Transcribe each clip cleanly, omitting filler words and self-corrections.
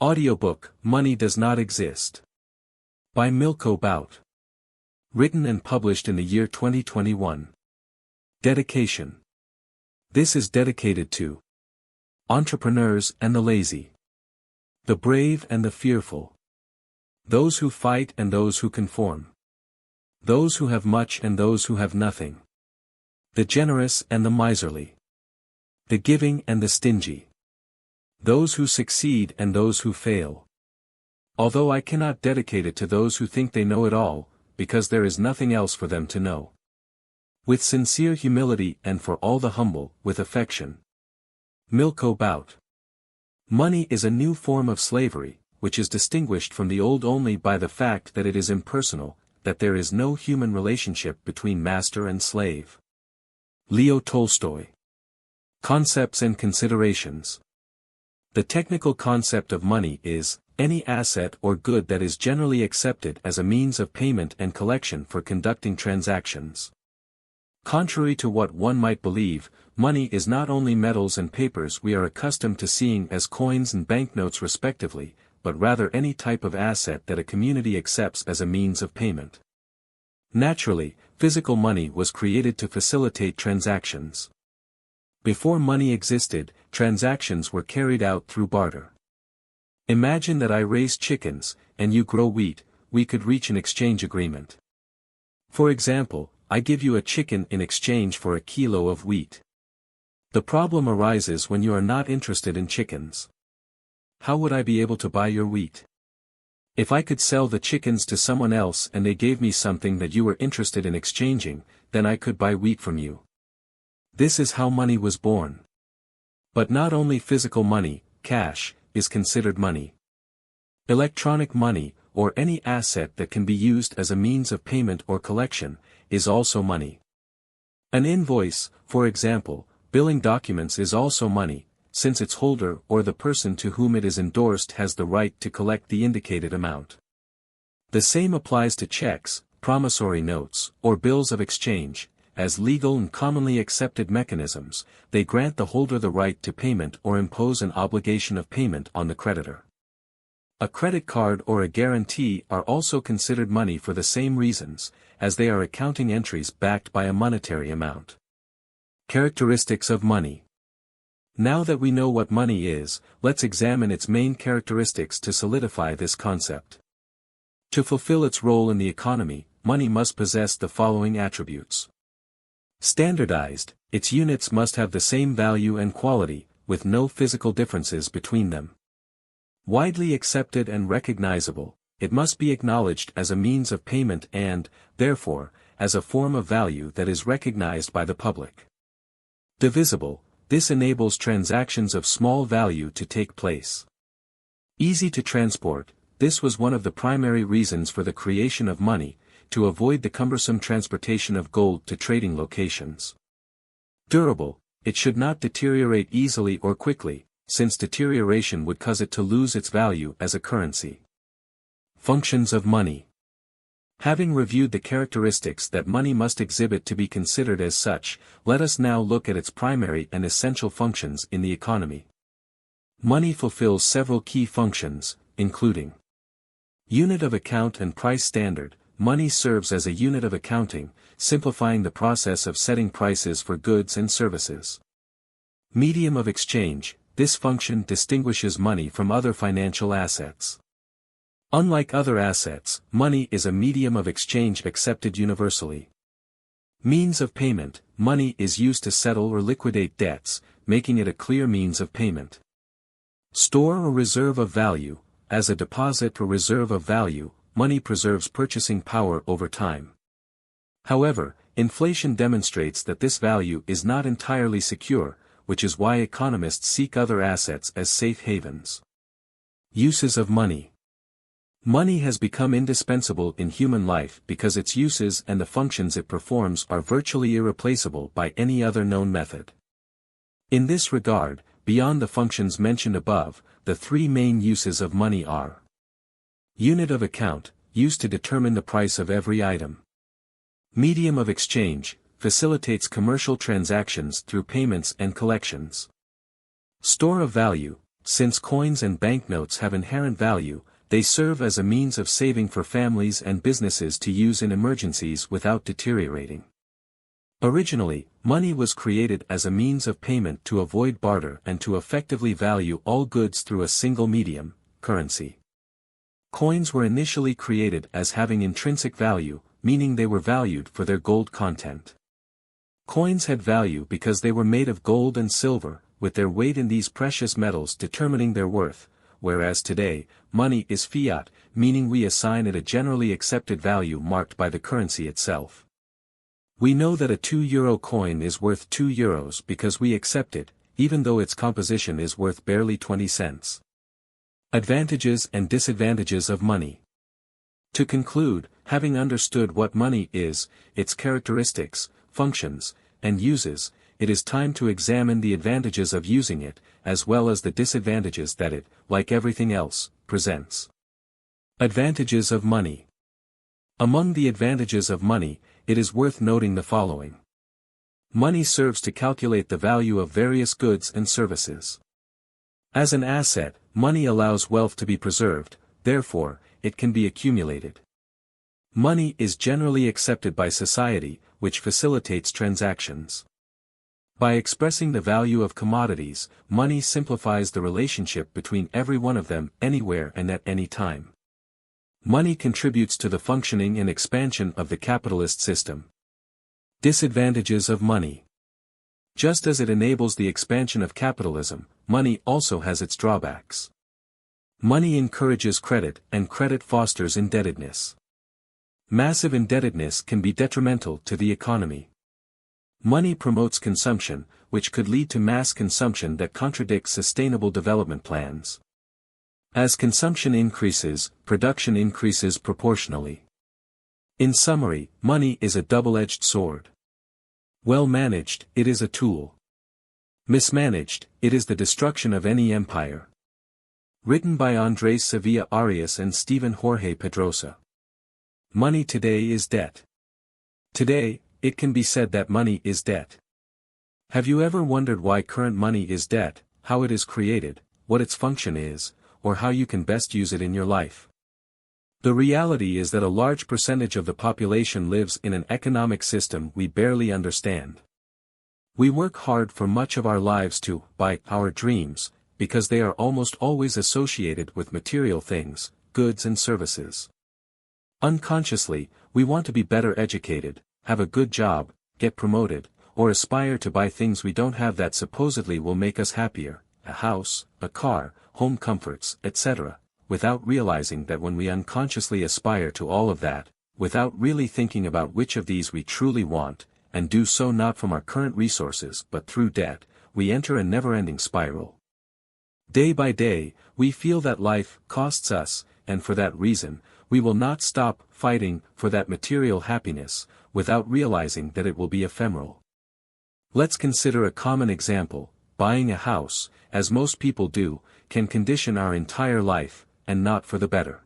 Audiobook, Money Does Not Exist. By Milco Baute. Written and published in the year 2021. Dedication. This is dedicated to entrepreneurs and the lazy, the brave and the fearful, those who fight and those who conform, those who have much and those who have nothing, the generous and the miserly, the giving and the stingy, those who succeed and those who fail. Although I cannot dedicate it to those who think they know it all, because there is nothing else for them to know. With sincere humility and for all the humble, with affection. Milco Baute. Money is a new form of slavery, which is distinguished from the old only by the fact that it is impersonal, that there is no human relationship between master and slave. Leo Tolstoy. Concepts and considerations. The technical concept of money is any asset or good that is generally accepted as a means of payment and collection for conducting transactions. Contrary to what one might believe, money is not only metals and papers we are accustomed to seeing as coins and banknotes respectively, but rather any type of asset that a community accepts as a means of payment. Naturally, physical money was created to facilitate transactions. Before money existed, transactions were carried out through barter. Imagine that I raise chickens, and you grow wheat, we could reach an exchange agreement. For example, I give you a chicken in exchange for a kilo of wheat. The problem arises when you are not interested in chickens. How would I be able to buy your wheat? If I could sell the chickens to someone else and they gave me something that you were interested in exchanging, then I could buy wheat from you. This is how money was born. But not only physical money, cash, is considered money. Electronic money, or any asset that can be used as a means of payment or collection, is also money. An invoice, for example, billing documents is also money, since its holder or the person to whom it is endorsed has the right to collect the indicated amount. The same applies to checks, promissory notes, or bills of exchange. As legal and commonly accepted mechanisms, they grant the holder the right to payment or impose an obligation of payment on the creditor. A credit card or a guarantee are also considered money for the same reasons, as they are accounting entries backed by a monetary amount. Characteristics of money. Now that we know what money is, let's examine its main characteristics to solidify this concept. To fulfill its role in the economy, money must possess the following attributes. Standardized, its units must have the same value and quality, with no physical differences between them. Widely accepted and recognizable, it must be acknowledged as a means of payment and, therefore, as a form of value that is recognized by the public. Divisible, this enables transactions of small value to take place. Easy to transport, this was one of the primary reasons for the creation of money, to avoid the cumbersome transportation of gold to trading locations. Durable, it should not deteriorate easily or quickly, since deterioration would cause it to lose its value as a currency. Functions of money. Having reviewed the characteristics that money must exhibit to be considered as such, let us now look at its primary and essential functions in the economy. Money fulfills several key functions, including unit of account and price standard. Money serves as a unit of accounting, simplifying the process of setting prices for goods and services. Medium of exchange, this function distinguishes money from other financial assets. Unlike other assets, money is a medium of exchange accepted universally. Means of payment, money is used to settle or liquidate debts, making it a clear means of payment. Store or reserve of value, as a deposit or reserve of value, money preserves purchasing power over time. However, inflation demonstrates that this value is not entirely secure, which is why economists seek other assets as safe havens. Uses of money. Money has become indispensable in human life because its uses and the functions it performs are virtually irreplaceable by any other known method. In this regard, beyond the functions mentioned above, the three main uses of money are: unit of account, used to determine the price of every item. Medium of exchange, facilitates commercial transactions through payments and collections. Store of value, Since coins and banknotes have inherent value, they serve as a means of saving for families and businesses to use in emergencies without deteriorating. Originally, money was created as a means of payment to avoid barter and to effectively value all goods through a single medium, currency. Coins were initially created as having intrinsic value, meaning they were valued for their gold content. Coins had value because they were made of gold and silver, with their weight in these precious metals determining their worth, whereas today, money is fiat, meaning we assign it a generally accepted value marked by the currency itself. We know that a €2 coin is worth €2 because we accept it, even though its composition is worth barely 20 cents. Advantages and disadvantages of money. To conclude, having understood what money is, its characteristics, functions, and uses, it is time to examine the advantages of using it, as well as the disadvantages that it, like everything else, presents. Advantages of money. Among the advantages of money, it is worth noting the following. Money serves to calculate the value of various goods and services. As an asset, money allows wealth to be preserved, therefore, it can be accumulated. Money is generally accepted by society, which facilitates transactions. By expressing the value of commodities, money simplifies the relationship between every one of them anywhere and at any time. Money contributes to the functioning and expansion of the capitalist system. Disadvantages of money. Just as it enables the expansion of capitalism, money also has its drawbacks. Money encourages credit, and credit fosters indebtedness. Massive indebtedness can be detrimental to the economy. Money promotes consumption, which could lead to mass consumption that contradicts sustainable development plans. As consumption increases, production increases proportionally. In summary, money is a double-edged sword. Well managed, it is a tool. Mismanaged, it is the destruction of any empire. Written by Andres Sevilla Arias and Stephen Jorge Pedrosa. Money today is debt. Today, it can be said that money is debt. Have you ever wondered why current money is debt, how it is created, what its function is, or how you can best use it in your life? The reality is that a large percentage of the population lives in an economic system we barely understand. We work hard for much of our lives to buy our dreams, because they are almost always associated with material things, goods and services. Unconsciously, we want to be better educated, have a good job, get promoted, or aspire to buy things we don't have that supposedly will make us happier, a house, a car, home comforts, etc., without realizing that when we unconsciously aspire to all of that, without really thinking about which of these we truly want, and do so not from our current resources but through debt, we enter a never-ending spiral. Day by day, we feel that life costs us, and for that reason, we will not stop fighting for that material happiness, without realizing that it will be ephemeral. Let's consider a common example. Buying a house, as most people do, can condition our entire life, and not for the better.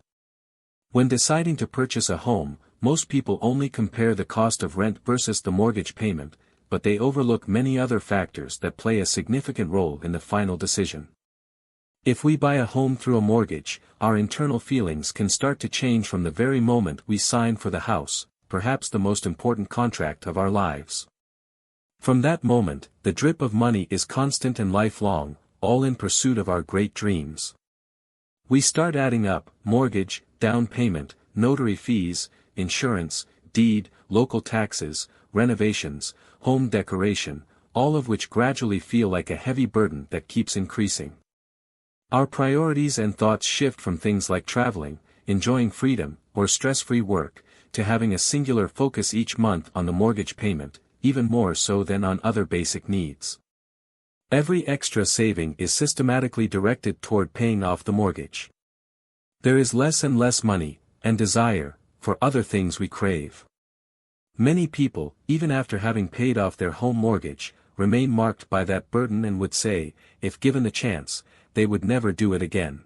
When deciding to purchase a home, most people only compare the cost of rent versus the mortgage payment, but they overlook many other factors that play a significant role in the final decision. If we buy a home through a mortgage, our internal feelings can start to change from the very moment we sign for the house, perhaps the most important contract of our lives. From that moment, the drip of money is constant and lifelong, all in pursuit of our great dreams. We start adding up: mortgage, down payment, notary fees, insurance, deed, local taxes, renovations, home decoration, all of which gradually feel like a heavy burden that keeps increasing. Our priorities and thoughts shift from things like traveling, enjoying freedom, or stress-free work, to having a singular focus each month on the mortgage payment, even more so than on other basic needs. Every extra saving is systematically directed toward paying off the mortgage. There is less and less money, and desire, for other things we crave. Many people, even after having paid off their home mortgage, remain marked by that burden and would say, if given the chance, they would never do it again.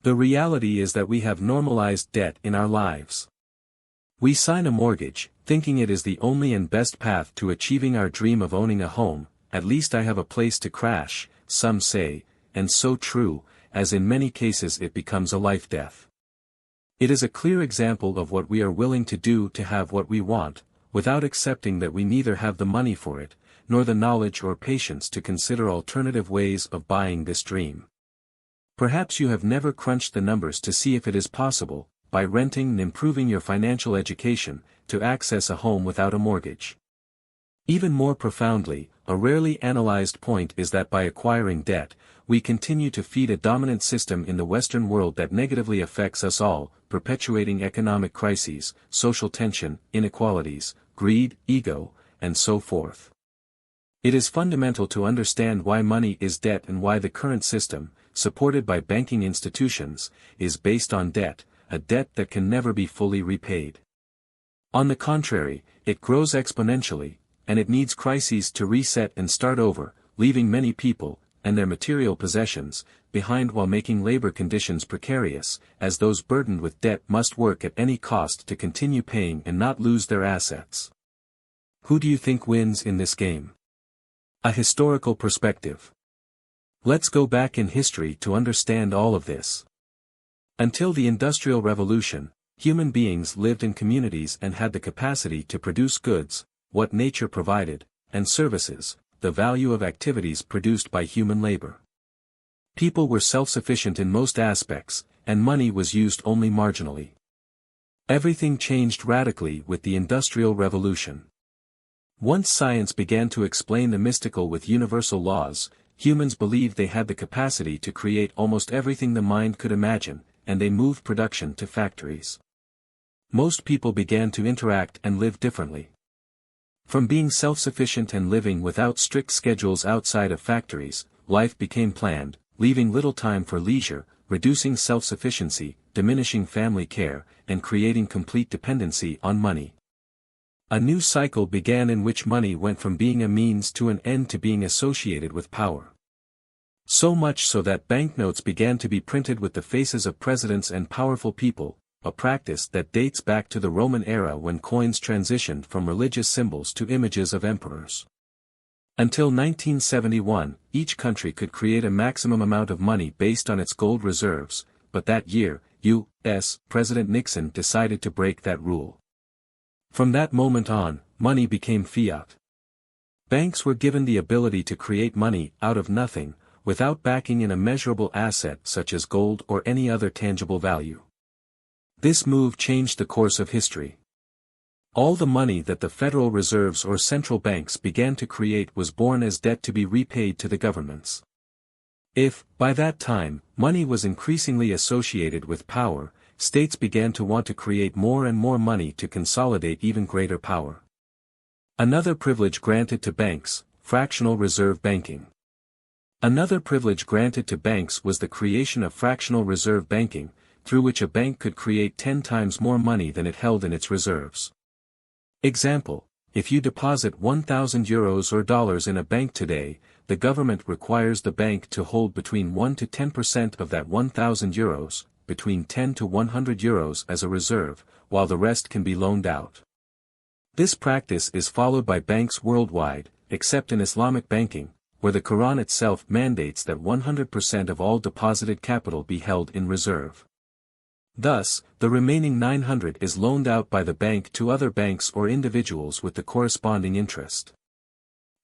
The reality is that we have normalized debt in our lives. We sign a mortgage, thinking it is the only and best path to achieving our dream of owning a home. At least I have a place to crash, some say, and so true, as in many cases it becomes a life-death. It is a clear example of what we are willing to do to have what we want, without accepting that we neither have the money for it, nor the knowledge or patience to consider alternative ways of buying this dream. Perhaps you have never crunched the numbers to see if it is possible, by renting and improving your financial education, to access a home without a mortgage. Even more profoundly, a rarely analyzed point is that by acquiring debt, we continue to feed a dominant system in the Western world that negatively affects us all, perpetuating economic crises, social tension, inequalities, greed, ego, and so forth. It is fundamental to understand why money is debt and why the current system, supported by banking institutions, is based on debt, a debt that can never be fully repaid. On the contrary, it grows exponentially, and it needs crises to reset and start over, leaving many people, and their material possessions, behind while making labor conditions precarious, as those burdened with debt must work at any cost to continue paying and not lose their assets. Who do you think wins in this game? A historical perspective. Let's go back in history to understand all of this. Until the Industrial Revolution, human beings lived in communities and had the capacity to produce goods, what nature provided, and services, the value of activities produced by human labor. People were self-sufficient in most aspects, and money was used only marginally. Everything changed radically with the Industrial Revolution. Once science began to explain the mystical with universal laws, humans believed they had the capacity to create almost everything the mind could imagine, and they moved production to factories. Most people began to interact and live differently. From being self-sufficient and living without strict schedules outside of factories, life became planned, leaving little time for leisure, reducing self-sufficiency, diminishing family care, and creating complete dependency on money. A new cycle began in which money went from being a means to an end to being associated with power. So much so that banknotes began to be printed with the faces of presidents and powerful people, a practice that dates back to the Roman era when coins transitioned from religious symbols to images of emperors. Until 1971, each country could create a maximum amount of money based on its gold reserves, but that year, U.S. President Nixon decided to break that rule. From that moment on, money became fiat. Banks were given the ability to create money out of nothing, without backing in a measurable asset such as gold or any other tangible value. This move changed the course of history. All the money that the Federal Reserves or central banks began to create was born as debt to be repaid to the governments. If, by that time, money was increasingly associated with power, states began to want to create more and more money to consolidate even greater power. Another privilege granted to banks, fractional reserve banking. Another privilege granted to banks was the creation of fractional reserve banking, through which a bank could create 10 times more money than it held in its reserves. Example: if you deposit 1,000 euros or dollars in a bank today, the government requires the bank to hold between 1 to 10% of that 1,000 euros, between 10 to 100 euros as a reserve, while the rest can be loaned out. This practice is followed by banks worldwide, except in Islamic banking, where the Quran itself mandates that 100% of all deposited capital be held in reserve. Thus, the remaining 900 is loaned out by the bank to other banks or individuals with the corresponding interest.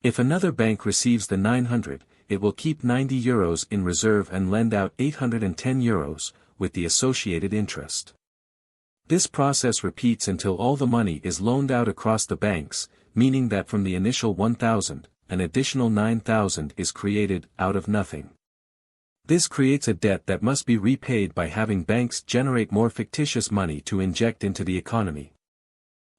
If another bank receives the 900, it will keep 90 euros in reserve and lend out 810 euros, with the associated interest. This process repeats until all the money is loaned out across the banks, meaning that from the initial 1,000, an additional 9,000 is created out of nothing. This creates a debt that must be repaid by having banks generate more fictitious money to inject into the economy.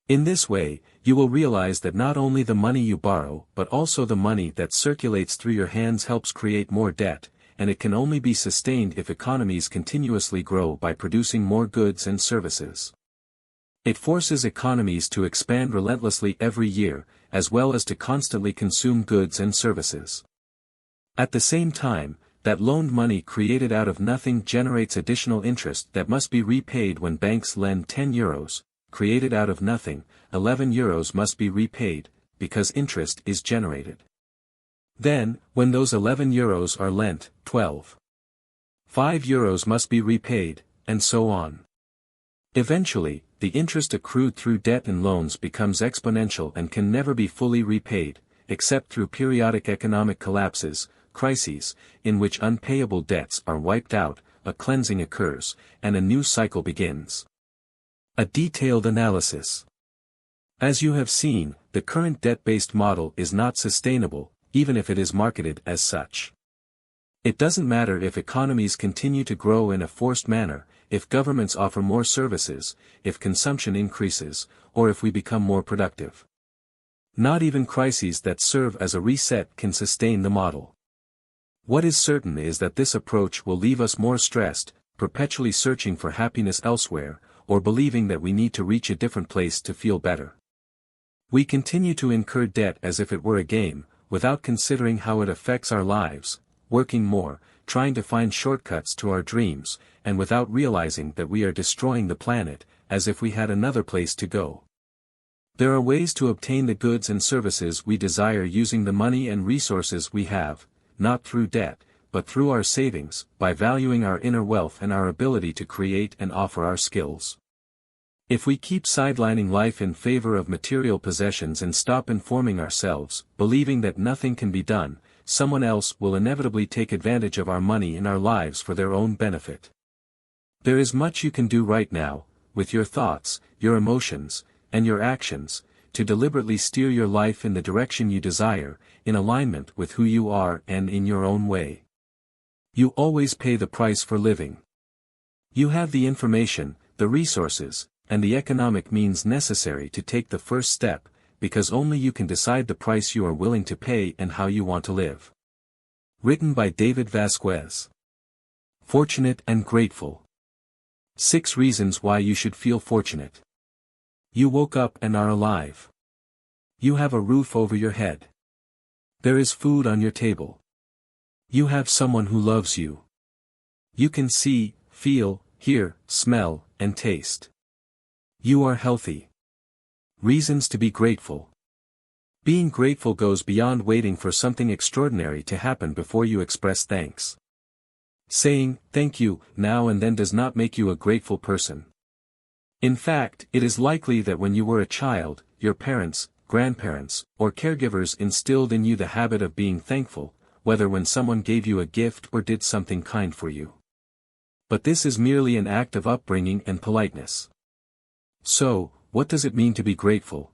In this way, you will realize that not only the money you borrow but also the money that circulates through your hands helps create more debt, and it can only be sustained if economies continuously grow by producing more goods and services. It forces economies to expand relentlessly every year, as well as to constantly consume goods and services. At the same time, that loaned money created out of nothing generates additional interest that must be repaid when banks lend 10 euros, created out of nothing, 11 euros must be repaid, because interest is generated. Then, when those 11 euros are lent, 5 euros must be repaid, and so on. Eventually, the interest accrued through debt and loans becomes exponential and can never be fully repaid, except through periodic economic collapses, crises, in which unpayable debts are wiped out, a cleansing occurs, and a new cycle begins. A detailed analysis. As you have seen, the current debt-based model is not sustainable, even if it is marketed as such. It doesn't matter if economies continue to grow in a forced manner, if governments offer more services, if consumption increases, or if we become more productive. Not even crises that serve as a reset can sustain the model. What is certain is that this approach will leave us more stressed, perpetually searching for happiness elsewhere, or believing that we need to reach a different place to feel better. We continue to incur debt as if it were a game, without considering how it affects our lives, working more, trying to find shortcuts to our dreams, and without realizing that we are destroying the planet, as if we had another place to go. There are ways to obtain the goods and services we desire using the money and resources we have, not through debt, but through our savings, by valuing our inner wealth and our ability to create and offer our skills. If we keep sidelining life in favor of material possessions and stop informing ourselves, believing that nothing can be done, someone else will inevitably take advantage of our money in our lives for their own benefit. There is much you can do right now, with your thoughts, your emotions, and your actions, to deliberately steer your life in the direction you desire, in alignment with who you are and in your own way. You always pay the price for living. You have the information, the resources, and the economic means necessary to take the first step, because only you can decide the price you are willing to pay and how you want to live. Written by David Vasquez. Fortunate and grateful. 6 reasons why you should feel fortunate. You woke up and are alive. You have a roof over your head. There is food on your table. You have someone who loves you. You can see, feel, hear, smell, and taste. You are healthy. Reasons to be grateful. Being grateful goes beyond waiting for something extraordinary to happen before you express thanks. Saying, "thank you," now and then does not make you a grateful person. In fact, it is likely that when you were a child, your parents, grandparents, or caregivers instilled in you the habit of being thankful, whether when someone gave you a gift or did something kind for you. But this is merely an act of upbringing and politeness. So, what does it mean to be grateful?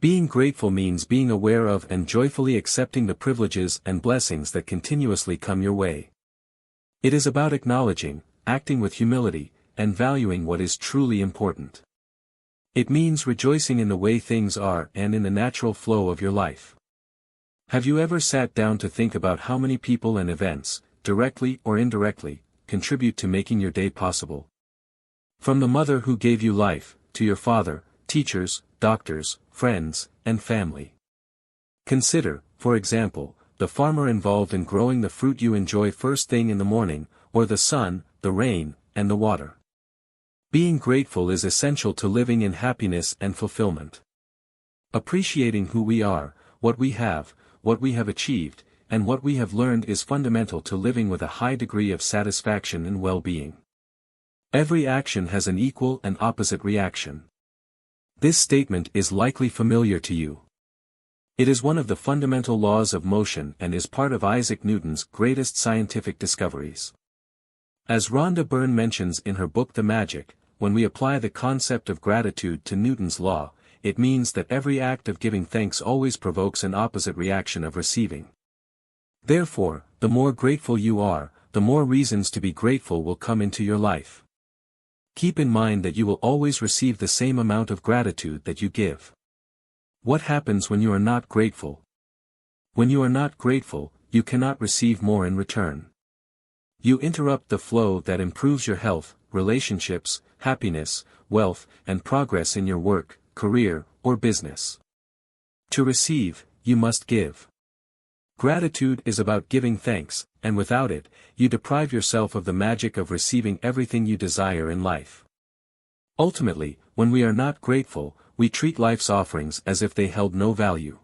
Being grateful means being aware of and joyfully accepting the privileges and blessings that continuously come your way. It is about acknowledging, acting with humility, and valuing what is truly important. It means rejoicing in the way things are and in the natural flow of your life. Have you ever sat down to think about how many people and events, directly or indirectly, contribute to making your day possible? From the mother who gave you life, to your father, teachers, doctors, friends, and family. Consider, for example, the farmer involved in growing the fruit you enjoy first thing in the morning, or the sun, the rain, and the water. Being grateful is essential to living in happiness and fulfillment. Appreciating who we are, what we have achieved, and what we have learned is fundamental to living with a high degree of satisfaction and well-being. Every action has an equal and opposite reaction. This statement is likely familiar to you. It is one of the fundamental laws of motion and is part of Isaac Newton's greatest scientific discoveries. As Rhonda Byrne mentions in her book The Magic, when we apply the concept of gratitude to Newton's law, it means that every act of giving thanks always provokes an opposite reaction of receiving. Therefore, the more grateful you are, the more reasons to be grateful will come into your life. Keep in mind that you will always receive the same amount of gratitude that you give. What happens when you are not grateful? When you are not grateful, you cannot receive more in return. You interrupt the flow that improves your health, relationships, happiness, wealth, and progress in your work, career, or business. To receive, you must give. Gratitude is about giving thanks, and without it, you deprive yourself of the magic of receiving everything you desire in life. Ultimately, when we are not grateful, we treat life's offerings as if they held no value.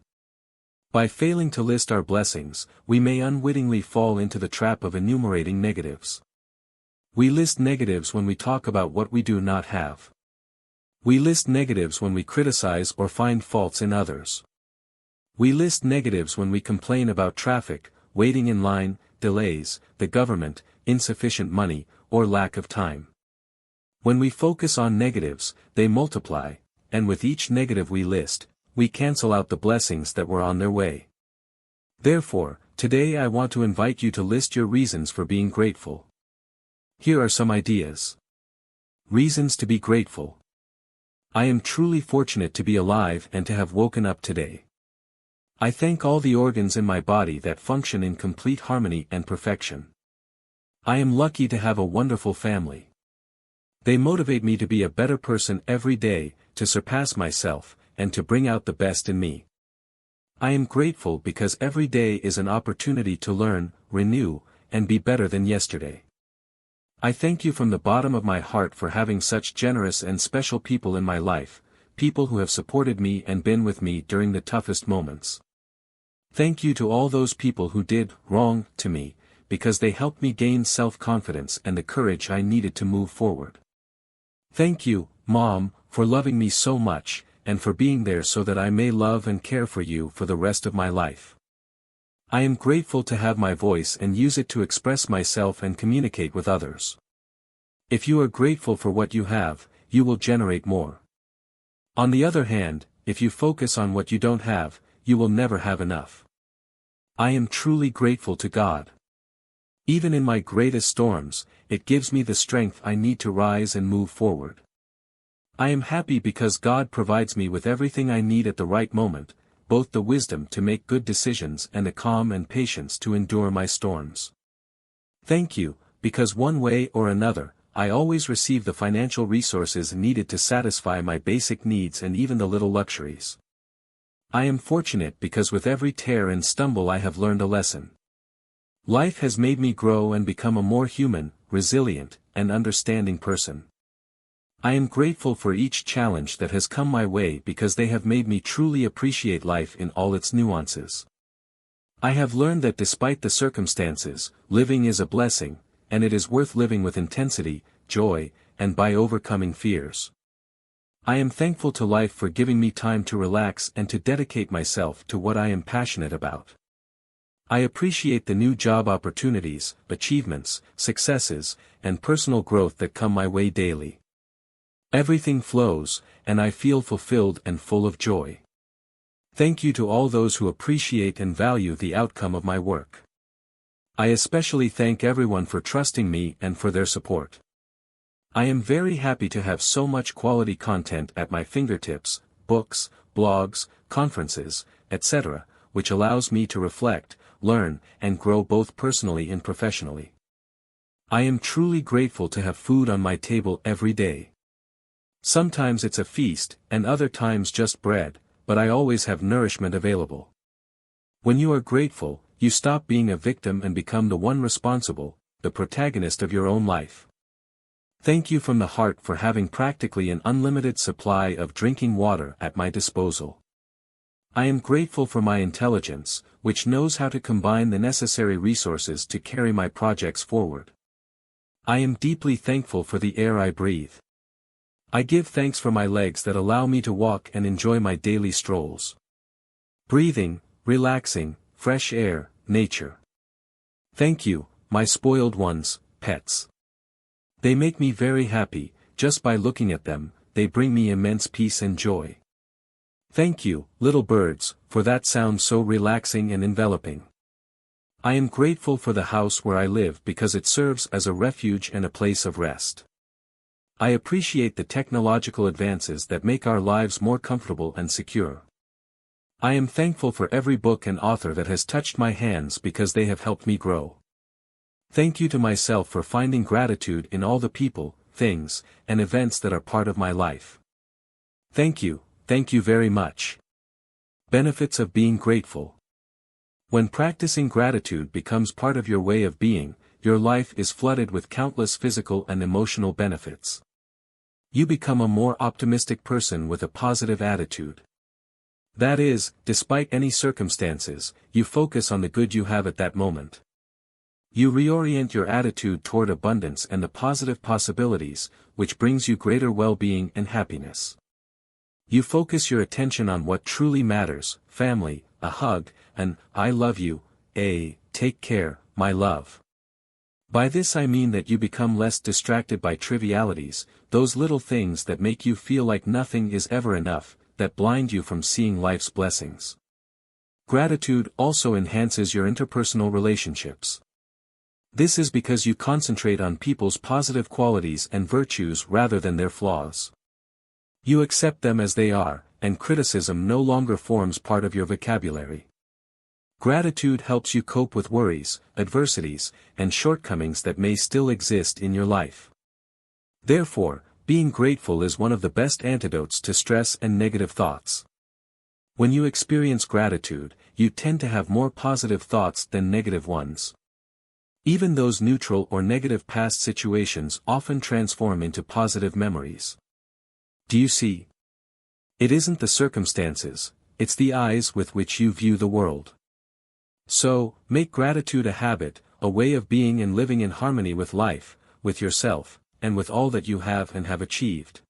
By failing to list our blessings, we may unwittingly fall into the trap of enumerating negatives. We list negatives when we talk about what we do not have. We list negatives when we criticize or find faults in others. We list negatives when we complain about traffic, waiting in line, delays, the government, insufficient money, or lack of time. When we focus on negatives, they multiply, and with each negative we list, we cancel out the blessings that were on their way. Therefore, today I want to invite you to list your reasons for being grateful. Here are some ideas. Reasons to be grateful. I am truly fortunate to be alive and to have woken up today. I thank all the organs in my body that function in complete harmony and perfection. I am lucky to have a wonderful family. They motivate me to be a better person every day, to surpass myself, and to bring out the best in me. I am grateful because every day is an opportunity to learn, renew, and be better than yesterday. I thank you from the bottom of my heart for having such generous and special people in my life, people who have supported me and been with me during the toughest moments. Thank you to all those people who did wrong to me, because they helped me gain self-confidence and the courage I needed to move forward. Thank you, Mom, for loving me so much, and for being there so that I may love and care for you for the rest of my life. I am grateful to have my voice and use it to express myself and communicate with others. If you are grateful for what you have, you will generate more. On the other hand, if you focus on what you don't have, you will never have enough. I am truly grateful to God. Even in my greatest storms, it gives me the strength I need to rise and move forward. I am happy because God provides me with everything I need at the right moment, both the wisdom to make good decisions and the calm and patience to endure my storms. Thank you, because one way or another, I always receive the financial resources needed to satisfy my basic needs and even the little luxuries. I am fortunate because with every tear and stumble I have learned a lesson. Life has made me grow and become a more human, resilient, and understanding person. I am grateful for each challenge that has come my way because they have made me truly appreciate life in all its nuances. I have learned that despite the circumstances, living is a blessing, and it is worth living with intensity, joy, and by overcoming fears. I am thankful to life for giving me time to relax and to dedicate myself to what I am passionate about. I appreciate the new job opportunities, achievements, successes, and personal growth that come my way daily. Everything flows, and I feel fulfilled and full of joy. Thank you to all those who appreciate and value the outcome of my work. I especially thank everyone for trusting me and for their support. I am very happy to have so much quality content at my fingertips, books, blogs, conferences, etc., which allows me to reflect, learn, and grow both personally and professionally. I am truly grateful to have food on my table every day. Sometimes it's a feast, and other times just bread, but I always have nourishment available. When you are grateful, you stop being a victim and become the one responsible, the protagonist of your own life. Thank you from the heart for having practically an unlimited supply of drinking water at my disposal. I am grateful for my intelligence, which knows how to combine the necessary resources to carry my projects forward. I am deeply thankful for the air I breathe. I give thanks for my legs that allow me to walk and enjoy my daily strolls. Breathing, relaxing, fresh air, nature. Thank you, my spoiled ones, pets. They make me very happy, just by looking at them, they bring me immense peace and joy. Thank you, little birds, for that sound so relaxing and enveloping. I am grateful for the house where I live because it serves as a refuge and a place of rest. I appreciate the technological advances that make our lives more comfortable and secure. I am thankful for every book and author that has touched my hands because they have helped me grow. Thank you to myself for finding gratitude in all the people, things, and events that are part of my life. Thank you very much. Benefits of being grateful. When practicing gratitude becomes part of your way of being, your life is flooded with countless physical and emotional benefits. You become a more optimistic person with a positive attitude. That is, despite any circumstances, you focus on the good you have at that moment. You reorient your attitude toward abundance and the positive possibilities, which brings you greater well-being and happiness. You focus your attention on what truly matters: family, a hug, an "I love you," a "take care, my love." By this I mean that you become less distracted by trivialities, those little things that make you feel like nothing is ever enough, that blind you from seeing life's blessings. Gratitude also enhances your interpersonal relationships. This is because you concentrate on people's positive qualities and virtues rather than their flaws. You accept them as they are, and criticism no longer forms part of your vocabulary. Gratitude helps you cope with worries, adversities, and shortcomings that may still exist in your life. Therefore, being grateful is one of the best antidotes to stress and negative thoughts. When you experience gratitude, you tend to have more positive thoughts than negative ones. Even those neutral or negative past situations often transform into positive memories. Do you see? It isn't the circumstances, it's the eyes with which you view the world. So, make gratitude a habit, a way of being and living in harmony with life, with yourself, and with all that you have and have achieved.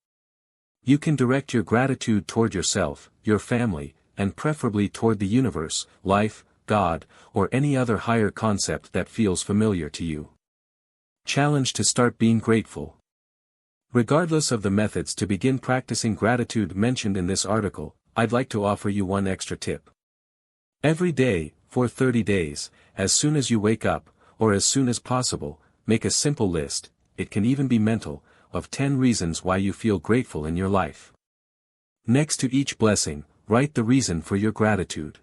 You can direct your gratitude toward yourself, your family, and preferably toward the universe, life, God, or any other higher concept that feels familiar to you. Challenge to start being grateful. Regardless of the methods to begin practicing gratitude mentioned in this article, I'd like to offer you one extra tip. Every day, for 30 days, as soon as you wake up, or as soon as possible, make a simple list, it can even be mental, of 10 reasons why you feel grateful in your life. Next to each blessing, write the reason for your gratitude.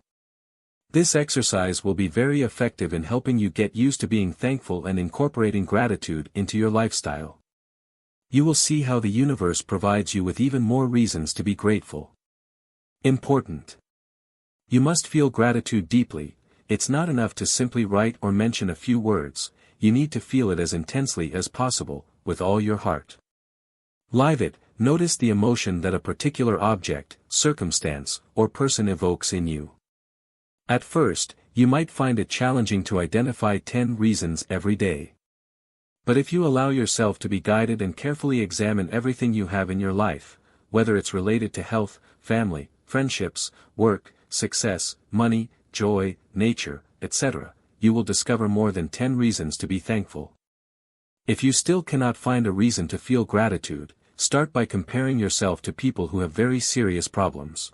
This exercise will be very effective in helping you get used to being thankful and incorporating gratitude into your lifestyle. You will see how the universe provides you with even more reasons to be grateful. Important. You must feel gratitude deeply. It's not enough to simply write or mention a few words, you need to feel it as intensely as possible, with all your heart. Live it, notice the emotion that a particular object, circumstance, or person evokes in you. At first, you might find it challenging to identify 10 reasons every day. But if you allow yourself to be guided and carefully examine everything you have in your life, whether it's related to health, family, friendships, work, success, money, joy, nature, etc., you will discover more than 10 reasons to be thankful. If you still cannot find a reason to feel gratitude, start by comparing yourself to people who have very serious problems.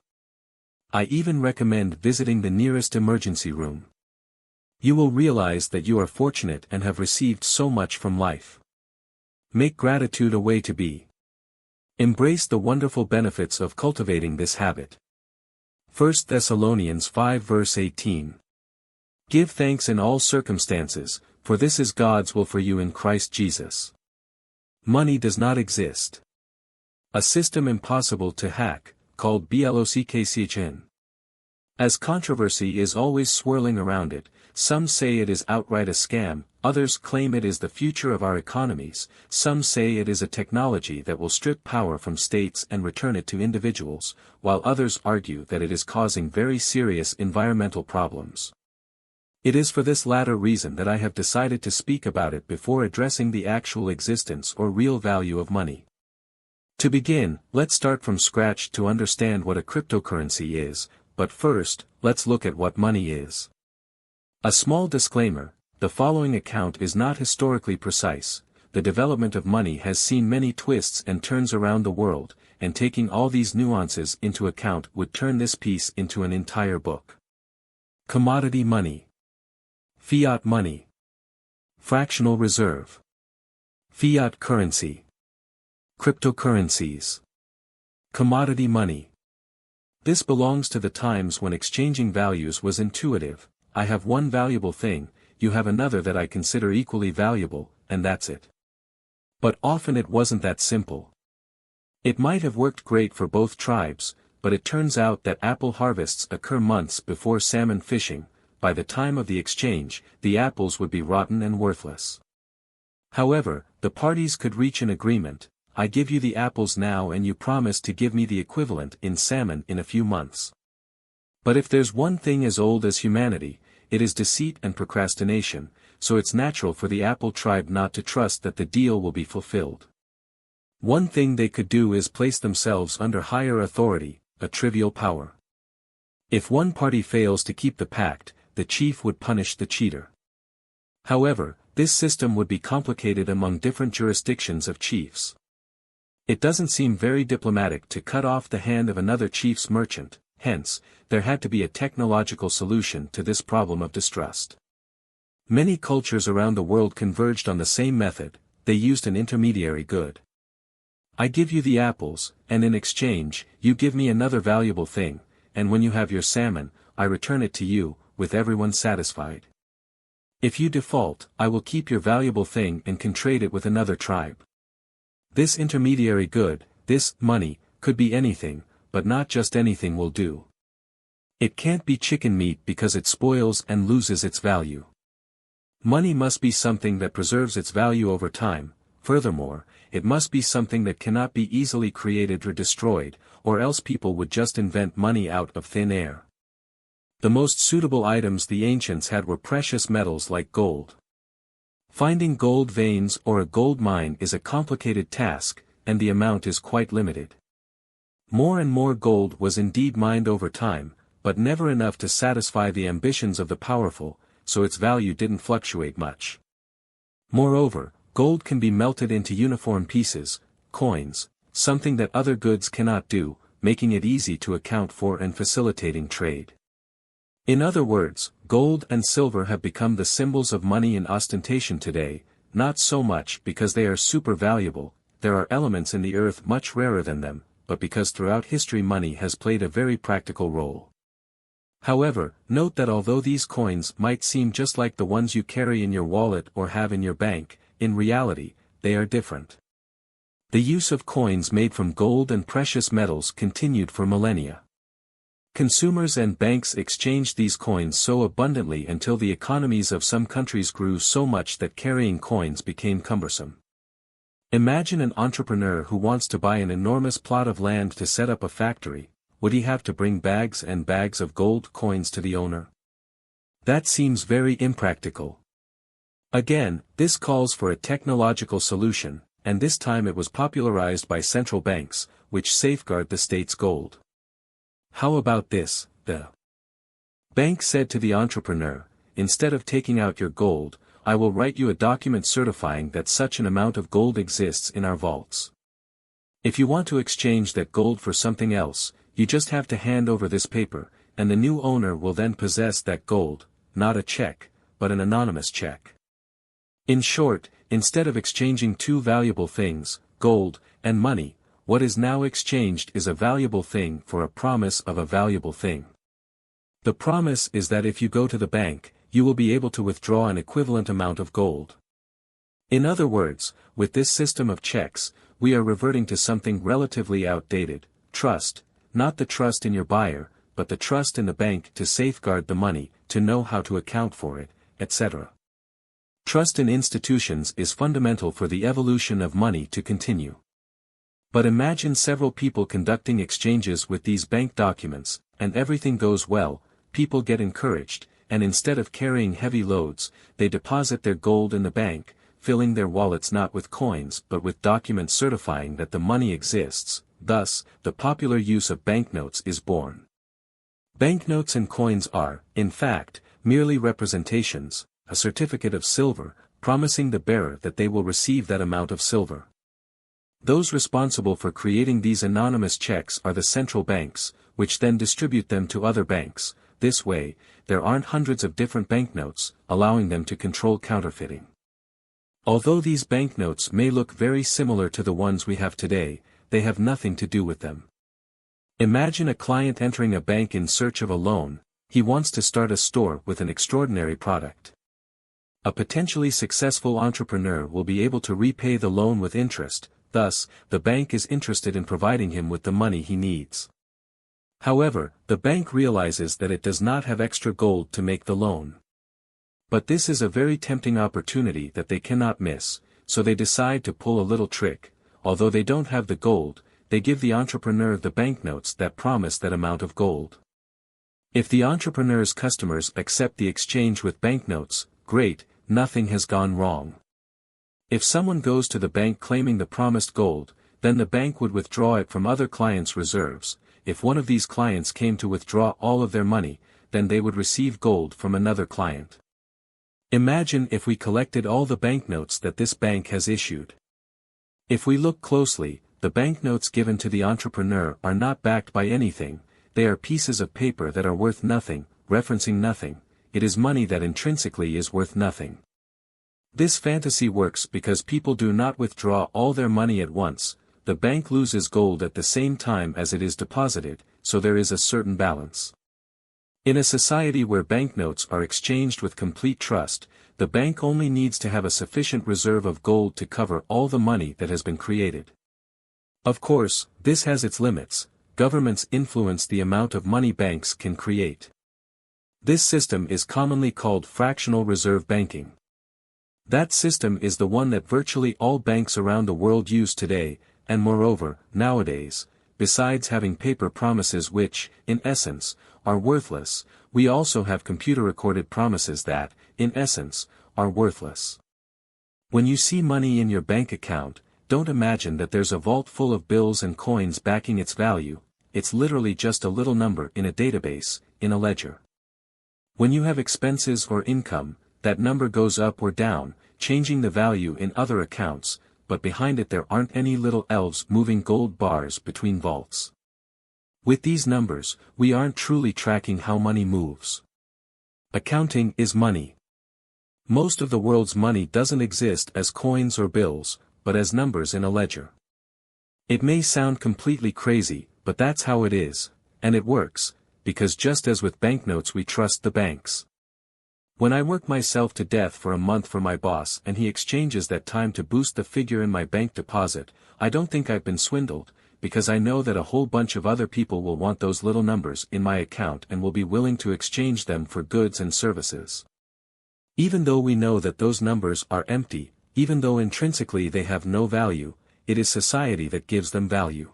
I even recommend visiting the nearest emergency room. You will realize that you are fortunate and have received so much from life. Make gratitude a way to be. Embrace the wonderful benefits of cultivating this habit. 1 Thessalonians 5 verse 18. Give thanks in all circumstances, for this is God's will for you in Christ Jesus. Money does not exist. A system impossible to hack, called blockchain. As controversy is always swirling around it, some say it is outright a scam, others claim it is the future of our economies, some say it is a technology that will strip power from states and return it to individuals, while others argue that it is causing very serious environmental problems. It is for this latter reason that I have decided to speak about it before addressing the actual existence or real value of money. To begin, let's start from scratch to understand what a cryptocurrency is, but first, let's look at what money is. A small disclaimer, the following account is not historically precise. The development of money has seen many twists and turns around the world, and taking all these nuances into account would turn this piece into an entire book. Commodity money. Fiat money. Fractional reserve. Fiat currency. Cryptocurrencies. Commodity money. This belongs to the times when exchanging values was intuitive. I have one valuable thing, you have another that I consider equally valuable, and that's it. But often it wasn't that simple. It might have worked great for both tribes, but it turns out that apple harvests occur months before salmon fishing. By the time of the exchange, the apples would be rotten and worthless. However, the parties could reach an agreement. I give you the apples now and you promise to give me the equivalent in salmon in a few months. But if there's one thing as old as humanity, it is deceit and procrastination, so it's natural for the Apple tribe not to trust that the deal will be fulfilled. One thing they could do is place themselves under higher authority, a trivial power. If one party fails to keep the pact, the chief would punish the cheater. However, this system would be complicated among different jurisdictions of chiefs. It doesn't seem very diplomatic to cut off the hand of another chief's merchant, hence, there had to be a technological solution to this problem of distrust. Many cultures around the world converged on the same method, they used an intermediary good. I give you the apples, and in exchange, you give me another valuable thing, and when you have your salmon, I return it to you, with everyone satisfied. If you default, I will keep your valuable thing and can trade it with another tribe. This intermediary good, this money, could be anything, but not just anything will do. It can't be chicken meat because it spoils and loses its value. Money must be something that preserves its value over time. Furthermore, it must be something that cannot be easily created or destroyed, or else people would just invent money out of thin air. The most suitable items the ancients had were precious metals like gold. Finding gold veins or a gold mine is a complicated task, and the amount is quite limited. More and more gold was indeed mined over time, but never enough to satisfy the ambitions of the powerful, so its value didn't fluctuate much. Moreover, gold can be melted into uniform pieces, coins, something that other goods cannot do, making it easy to account for and facilitating trade. In other words, gold and silver have become the symbols of money and ostentation today, not so much because they are super valuable, there are elements in the earth much rarer than them, but because throughout history money has played a very practical role. However, note that although these coins might seem just like the ones you carry in your wallet or have in your bank, in reality, they are different. The use of coins made from gold and precious metals continued for millennia. Consumers and banks exchanged these coins so abundantly until the economies of some countries grew so much that carrying coins became cumbersome. Imagine an entrepreneur who wants to buy an enormous plot of land to set up a factory. Would he have to bring bags and bags of gold coins to the owner? That seems very impractical. Again, this calls for a technological solution, and this time it was popularized by central banks, which safeguard the state's gold. How about this? The bank said to the entrepreneur, instead of taking out your gold, I will write you a document certifying that such an amount of gold exists in our vaults. If you want to exchange that gold for something else, you just have to hand over this paper, and the new owner will then possess that gold, not a check, but an anonymous check. In short, instead of exchanging two valuable things, gold and money, what is now exchanged is a valuable thing for a promise of a valuable thing. The promise is that if you go to the bank, you will be able to withdraw an equivalent amount of gold. In other words, with this system of checks, we are reverting to something relatively outdated, trust. Not the trust in your buyer, but the trust in the bank to safeguard the money, to know how to account for it, etc. Trust in institutions is fundamental for the evolution of money to continue. But imagine several people conducting exchanges with these bank documents, and everything goes well, people get encouraged, and instead of carrying heavy loads, they deposit their gold in the bank, filling their wallets not with coins but with documents certifying that the money exists. Thus, the popular use of banknotes is born. Banknotes and coins are, in fact, merely representations, a certificate of silver, promising the bearer that they will receive that amount of silver. Those responsible for creating these anonymous checks are the central banks, which then distribute them to other banks. This way, there aren't hundreds of different banknotes, allowing them to control counterfeiting. Although these banknotes may look very similar to the ones we have today, they have nothing to do with them. Imagine a client entering a bank in search of a loan. He wants to start a store with an extraordinary product. A potentially successful entrepreneur will be able to repay the loan with interest, thus, the bank is interested in providing him with the money he needs. However, the bank realizes that it does not have extra gold to make the loan. But this is a very tempting opportunity that they cannot miss, so they decide to pull a little trick. Although they don't have the gold, they give the entrepreneur the banknotes that promise that amount of gold. If the entrepreneur's customers accept the exchange with banknotes, great, nothing has gone wrong. If someone goes to the bank claiming the promised gold, then the bank would withdraw it from other clients' reserves. If one of these clients came to withdraw all of their money, then they would receive gold from another client. Imagine if we collected all the banknotes that this bank has issued. If we look closely, the banknotes given to the entrepreneur are not backed by anything, they are pieces of paper that are worth nothing, referencing nothing. It is money that intrinsically is worth nothing. This fantasy works because people do not withdraw all their money at once. The bank loses gold at the same time as it is deposited, so there is a certain balance. In a society where banknotes are exchanged with complete trust, the bank only needs to have a sufficient reserve of gold to cover all the money that has been created. Of course, this has its limits. Governments influence the amount of money banks can create. This system is commonly called fractional reserve banking. That system is the one that virtually all banks around the world use today, and moreover, nowadays, besides having paper promises which, in essence, are worthless, we also have computer-recorded promises that, in essence, are worthless. When you see money in your bank account, don't imagine that there's a vault full of bills and coins backing its value. It's literally just a little number in a database, in a ledger. When you have expenses or income, that number goes up or down, changing the value in other accounts, but behind it there aren't any little elves moving gold bars between vaults. With these numbers, we aren't truly tracking how money moves. Accounting is money. Most of the world's money doesn't exist as coins or bills, but as numbers in a ledger. It may sound completely crazy, but that's how it is, and it works, because just as with banknotes we trust the banks. When I work myself to death for a month for my boss and he exchanges that time to boost the figure in my bank deposit, I don't think I've been swindled, because I know that a whole bunch of other people will want those little numbers in my account and will be willing to exchange them for goods and services. Even though we know that those numbers are empty, even though intrinsically they have no value, it is society that gives them value.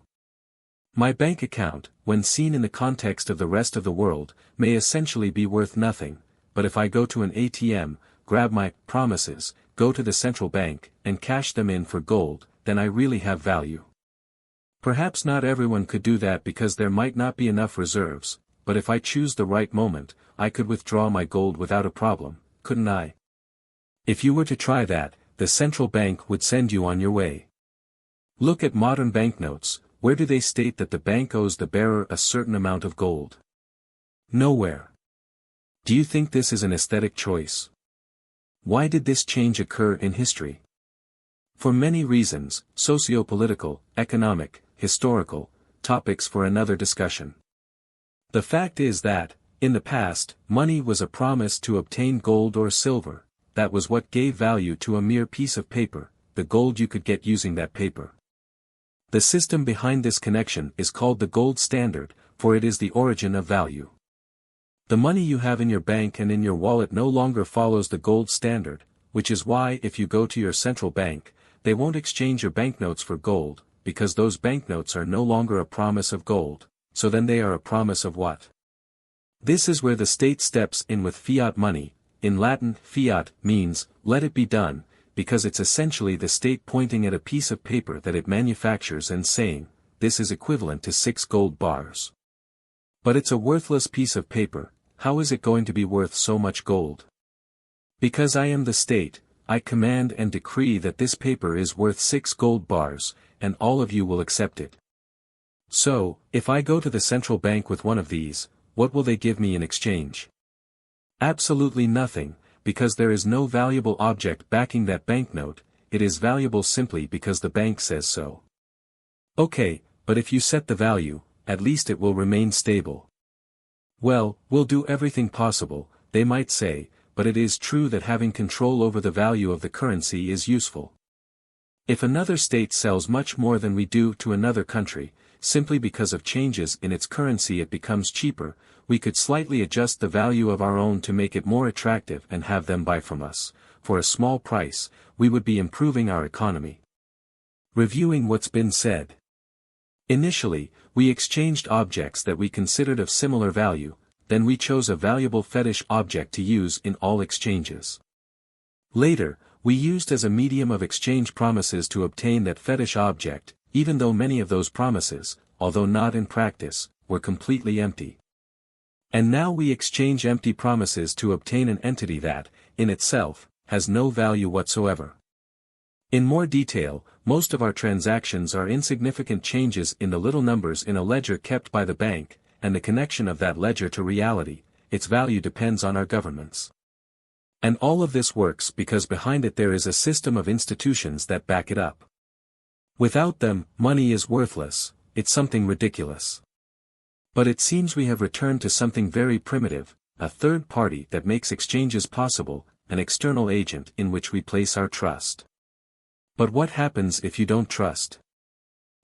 My bank account, when seen in the context of the rest of the world, may essentially be worth nothing, but if I go to an ATM, grab my promises, go to the central bank, and cash them in for gold, then I really have value. Perhaps not everyone could do that because there might not be enough reserves, but if I choose the right moment, I could withdraw my gold without a problem, couldn't I? If you were to try that, the central bank would send you on your way. Look at modern banknotes. Where do they state that the bank owes the bearer a certain amount of gold? Nowhere. Do you think this is an aesthetic choice? Why did this change occur in history? For many reasons, socio-political, economic, historical, topics for another discussion. The fact is that, in the past, money was a promise to obtain gold or silver. That was what gave value to a mere piece of paper, the gold you could get using that paper. The system behind this connection is called the gold standard, for it is the origin of value. The money you have in your bank and in your wallet no longer follows the gold standard, which is why if you go to your central bank, they won't exchange your banknotes for gold, because those banknotes are no longer a promise of gold, so then they are a promise of what? This is where the state steps in with fiat money. In Latin, fiat means, let it be done, because it's essentially the state pointing at a piece of paper that it manufactures and saying, this is equivalent to 6 gold bars. But it's a worthless piece of paper. How is it going to be worth so much gold? Because I am the state, I command and decree that this paper is worth 6 gold bars, and all of you will accept it. So, if I go to the central bank with one of these, what will they give me in exchange? Absolutely nothing, because there is no valuable object backing that banknote. It is valuable simply because the bank says so. Okay, but if you set the value, at least it will remain stable. Well, we'll do everything possible, they might say, but it is true that having control over the value of the currency is useful. If another state sells much more than we do to another country, simply because of changes in its currency it becomes cheaper, we could slightly adjust the value of our own to make it more attractive and have them buy from us. For a small price, we would be improving our economy. Reviewing what's been said. Initially, we exchanged objects that we considered of similar value, then we chose a valuable fetish object to use in all exchanges. Later, we used as a medium of exchange promises to obtain that fetish object, even though many of those promises, although not in practice, were completely empty. And now we exchange empty promises to obtain an entity that, in itself, has no value whatsoever. In more detail, most of our transactions are insignificant changes in the little numbers in a ledger kept by the bank, and the connection of that ledger to reality. Its value depends on our governments. And all of this works because behind it there is a system of institutions that back it up. Without them, money is worthless, it's something ridiculous. But it seems we have returned to something very primitive, a third party that makes exchanges possible, an external agent in which we place our trust. But what happens if you don't trust?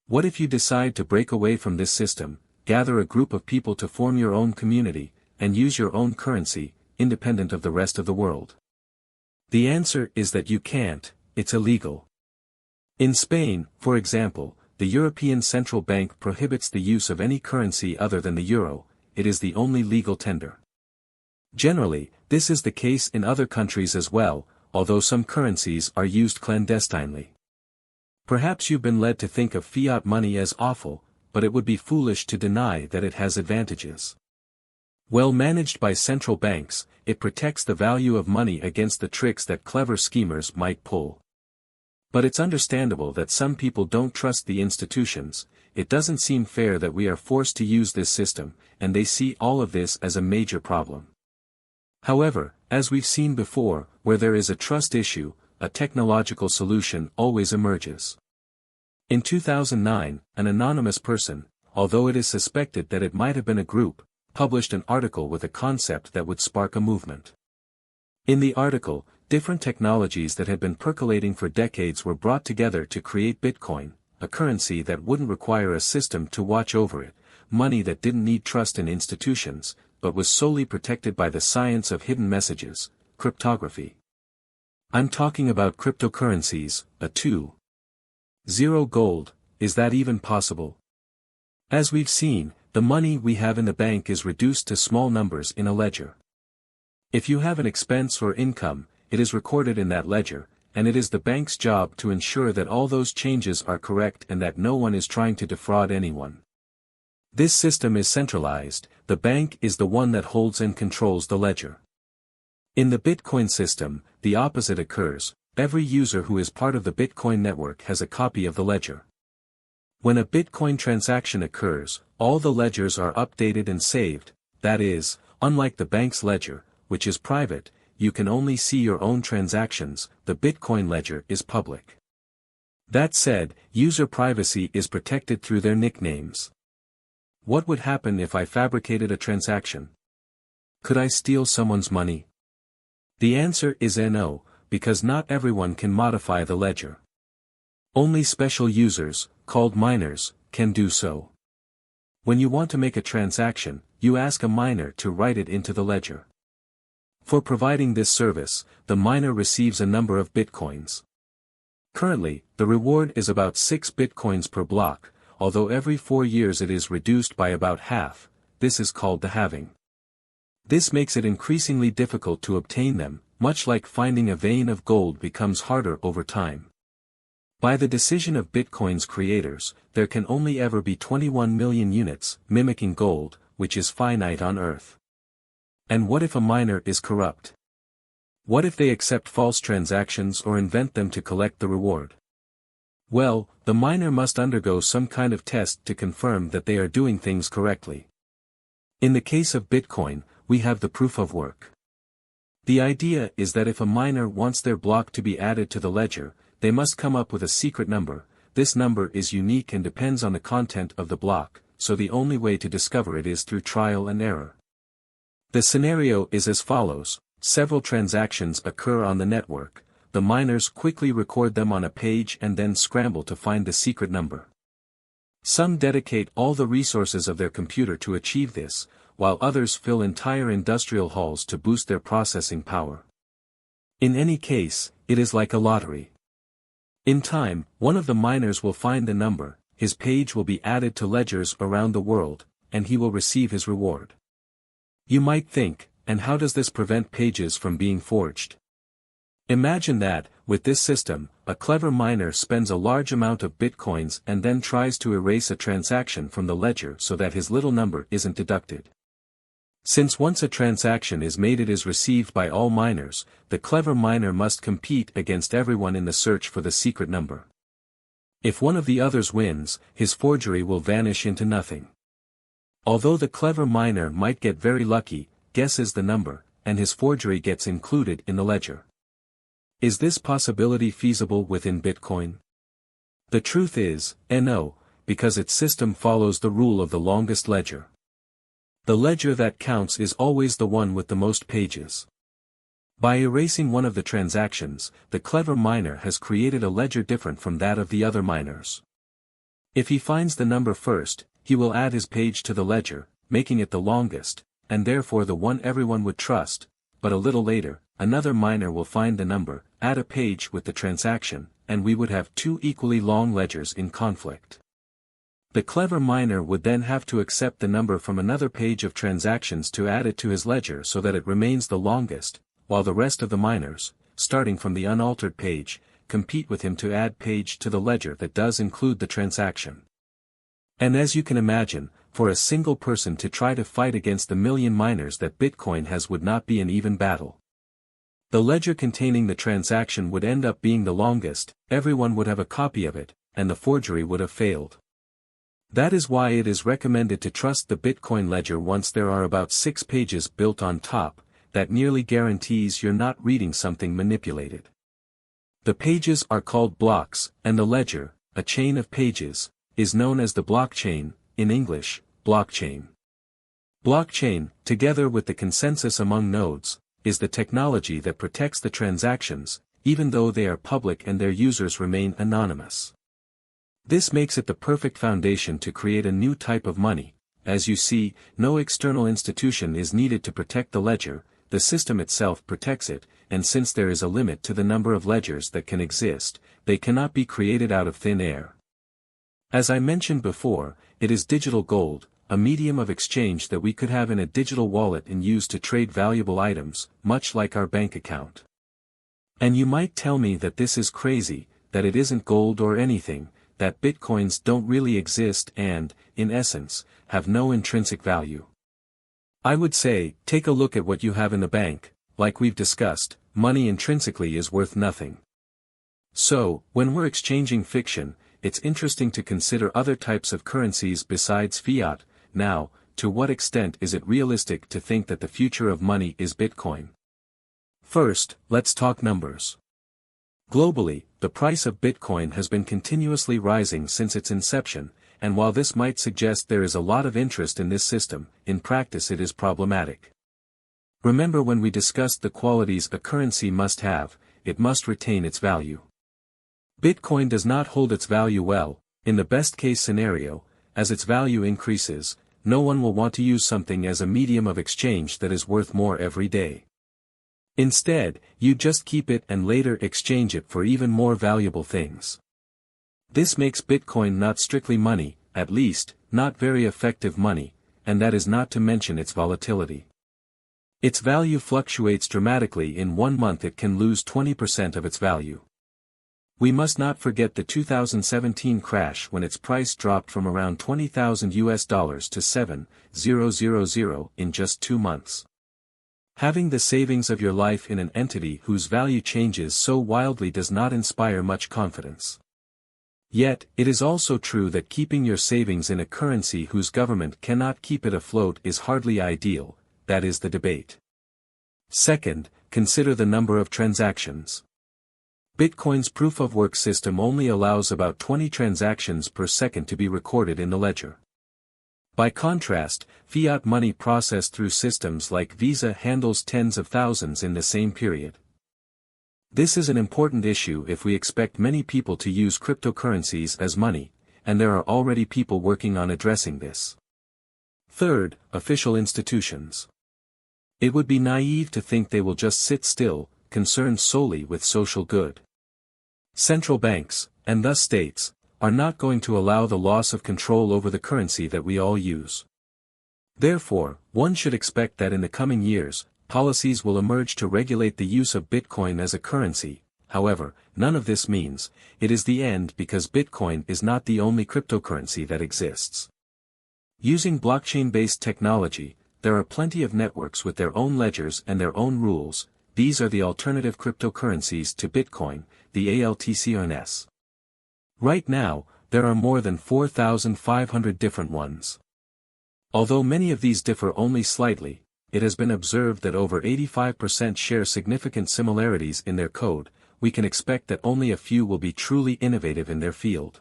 What if you decide to break away from this system, gather a group of people to form your own community, and use your own currency, independent of the rest of the world? The answer is that you can't, it's illegal. In Spain, for example, the European Central Bank prohibits the use of any currency other than the euro. It is the only legal tender. Generally, this is the case in other countries as well, although some currencies are used clandestinely. Perhaps you've been led to think of fiat money as awful, but it would be foolish to deny that it has advantages. Well managed by central banks, it protects the value of money against the tricks that clever schemers might pull. But it's understandable that some people don't trust the institutions. It doesn't seem fair that we are forced to use this system, and they see all of this as a major problem. However, as we've seen before, where there is a trust issue, a technological solution always emerges. In 2009, an anonymous person, although it is suspected that it might have been a group, published an article with a concept that would spark a movement. In the article, different technologies that had been percolating for decades were brought together to create Bitcoin, a currency that wouldn't require a system to watch over it, money that didn't need trust in institutions, but was solely protected by the science of hidden messages, cryptography. I'm talking about cryptocurrencies, a 2.0 gold. Is that even possible? As we've seen, the money we have in the bank is reduced to small numbers in a ledger. If you have an expense or income, it is recorded in that ledger, and it is the bank's job to ensure that all those changes are correct and that no one is trying to defraud anyone. This system is centralized. The bank is the one that holds and controls the ledger. In the Bitcoin system, the opposite occurs. Every user who is part of the Bitcoin network has a copy of the ledger. When a Bitcoin transaction occurs, all the ledgers are updated and saved. That is, unlike the bank's ledger, which is private, you can only see your own transactions. The Bitcoin ledger is public. That said, user privacy is protected through their nicknames. What would happen if I fabricated a transaction? Could I steal someone's money? The answer is no, because not everyone can modify the ledger. Only special users, called miners, can do so. When you want to make a transaction, you ask a miner to write it into the ledger. For providing this service, the miner receives a number of bitcoins. Currently, the reward is about 6 bitcoins per block, although every 4 years it is reduced by about half. This is called the halving. This makes it increasingly difficult to obtain them, much like finding a vein of gold becomes harder over time. By the decision of Bitcoin's creators, there can only ever be 21 million units, mimicking gold, which is finite on Earth. And what if a miner is corrupt? What if they accept false transactions or invent them to collect the reward? Well, the miner must undergo some kind of test to confirm that they are doing things correctly. In the case of Bitcoin, we have the proof of work. The idea is that if a miner wants their block to be added to the ledger, they must come up with a secret number. This number is unique and depends on the content of the block, so the only way to discover it is through trial and error. The scenario is as follows: several transactions occur on the network. The miners quickly record them on a page and then scramble to find the secret number. Some dedicate all the resources of their computer to achieve this, while others fill entire industrial halls to boost their processing power. In any case, it is like a lottery. In time, one of the miners will find the number, his page will be added to ledgers around the world, and he will receive his reward. You might think, and how does this prevent pages from being forged? Imagine that, with this system, a clever miner spends a large amount of bitcoins and then tries to erase a transaction from the ledger so that his little number isn't deducted. Since once a transaction is made, it is received by all miners, the clever miner must compete against everyone in the search for the secret number. If one of the others wins, his forgery will vanish into nothing. Although the clever miner might get very lucky, guesses the number, and his forgery gets included in the ledger. Is this possibility feasible within Bitcoin? The truth is, no, because its system follows the rule of the longest ledger. The ledger that counts is always the one with the most pages. By erasing one of the transactions, the clever miner has created a ledger different from that of the other miners. If he finds the number first, he will add his page to the ledger, making it the longest, and therefore the one everyone would trust, but a little later, another miner will find the number, add a page with the transaction, and we would have two equally long ledgers in conflict. The clever miner would then have to accept the number from another page of transactions to add it to his ledger so that it remains the longest, while the rest of the miners, starting from the unaltered page, compete with him to add page to the ledger that does include the transaction. And as you can imagine, for a single person to try to fight against the million miners that Bitcoin has would not be an even battle. The ledger containing the transaction would end up being the longest, everyone would have a copy of it, and the forgery would have failed. That is why it is recommended to trust the Bitcoin ledger once there are about 6 pages built on top, that nearly guarantees you're not reading something manipulated. The pages are called blocks, and the ledger, a chain of pages, is known as the blockchain, in English, blockchain. Blockchain, together with the consensus among nodes, is the technology that protects the transactions, even though they are public and their users remain anonymous. This makes it the perfect foundation to create a new type of money. As you see, no external institution is needed to protect the ledger, the system itself protects it, and since there is a limit to the number of ledgers that can exist, they cannot be created out of thin air. As I mentioned before, it is digital gold, a medium of exchange that we could have in a digital wallet and use to trade valuable items, much like our bank account. And you might tell me that this is crazy, that it isn't gold or anything, that bitcoins don't really exist and, in essence, have no intrinsic value. I would say, take a look at what you have in the bank. Like we've discussed, money intrinsically is worth nothing. So, when we're exchanging fiction, it's interesting to consider other types of currencies besides fiat. Now, to what extent is it realistic to think that the future of money is Bitcoin? First, let's talk numbers. Globally, the price of Bitcoin has been continuously rising since its inception, and while this might suggest there is a lot of interest in this system, in practice it is problematic. Remember when we discussed the qualities a currency must have, it must retain its value. Bitcoin does not hold its value well. In the best-case scenario, as its value increases, no one will want to use something as a medium of exchange that is worth more every day. Instead, you just keep it and later exchange it for even more valuable things. This makes Bitcoin not strictly money, at least, not very effective money, and that is not to mention its volatility. Its value fluctuates dramatically. In 1 month it can lose 20% of its value. We must not forget the 2017 crash when its price dropped from around $20,000 to $7,000 in just 2 months. Having the savings of your life in an entity whose value changes so wildly does not inspire much confidence. Yet, it is also true that keeping your savings in a currency whose government cannot keep it afloat is hardly ideal. That is the debate. Second, consider the number of transactions. Bitcoin's proof-of-work system only allows about 20 transactions per second to be recorded in the ledger. By contrast, fiat money processed through systems like Visa handles tens of thousands in the same period. This is an important issue if we expect many people to use cryptocurrencies as money, and there are already people working on addressing this. Third, official institutions. It would be naive to think they will just sit still, concerned solely with social good. Central banks, and thus states, are not going to allow the loss of control over the currency that we all use. Therefore, one should expect that in the coming years, policies will emerge to regulate the use of Bitcoin as a currency. However, none of this means it is the end, because Bitcoin is not the only cryptocurrency that exists. Using blockchain-based technology, there are plenty of networks with their own ledgers and their own rules. These are the alternative cryptocurrencies to Bitcoin, the altcoins. Right now, there are more than 4,500 different ones. Although many of these differ only slightly, it has been observed that over 85% share significant similarities in their code. We can expect that only a few will be truly innovative in their field.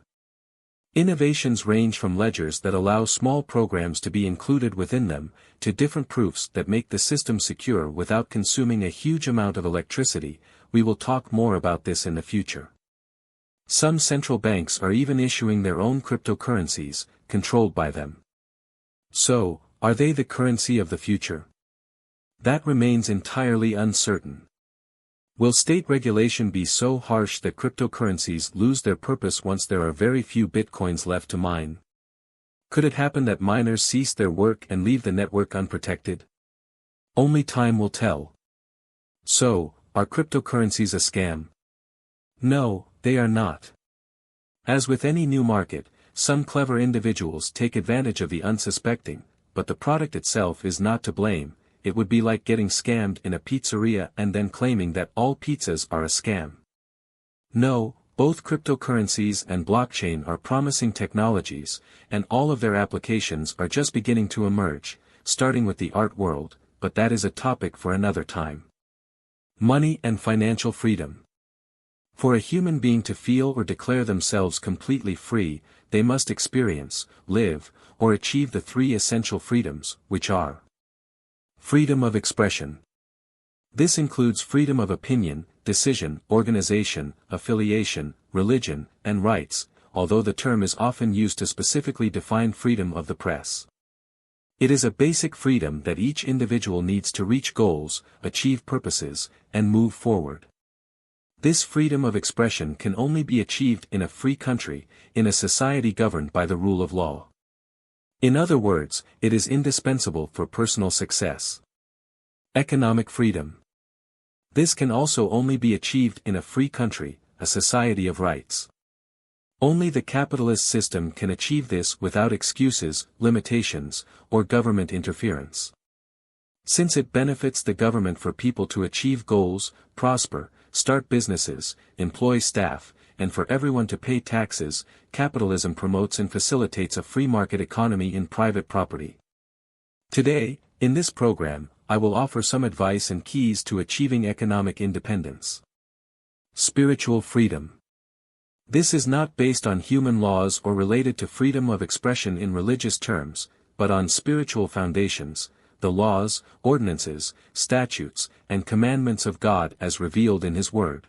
Innovations range from ledgers that allow small programs to be included within them, to different proofs that make the system secure without consuming a huge amount of electricity. We will talk more about this in the future. Some central banks are even issuing their own cryptocurrencies, controlled by them. So, are they the currency of the future? That remains entirely uncertain. Will state regulation be so harsh that cryptocurrencies lose their purpose once there are very few bitcoins left to mine? Could it happen that miners cease their work and leave the network unprotected? Only time will tell. So, are cryptocurrencies a scam? No, they are not. As with any new market, some clever individuals take advantage of the unsuspecting, but the product itself is not to blame. It would be like getting scammed in a pizzeria and then claiming that all pizzas are a scam. No, both cryptocurrencies and blockchain are promising technologies, and all of their applications are just beginning to emerge, starting with the art world, but that is a topic for another time. Money and financial freedom. For a human being to feel or declare themselves completely free, they must experience, live, or achieve the three essential freedoms, which are: freedom of expression. This includes freedom of opinion, decision, organization, affiliation, religion, and rights, although the term is often used to specifically define freedom of the press. It is a basic freedom that each individual needs to reach goals, achieve purposes, and move forward. This freedom of expression can only be achieved in a free country, in a society governed by the rule of law. In other words, it is indispensable for personal success. Economic freedom. This can also only be achieved in a free country, a society of rights. Only the capitalist system can achieve this without excuses, limitations, or government interference. Since it benefits the government for people to achieve goals, prosper, start businesses, employ staff, and for everyone to pay taxes, capitalism promotes and facilitates a free market economy in private property. Today, in this program, I will offer some advice and keys to achieving economic independence. Spiritual freedom. This is not based on human laws or related to freedom of expression in religious terms, but on spiritual foundations, the laws, ordinances, statutes, and commandments of God as revealed in His Word.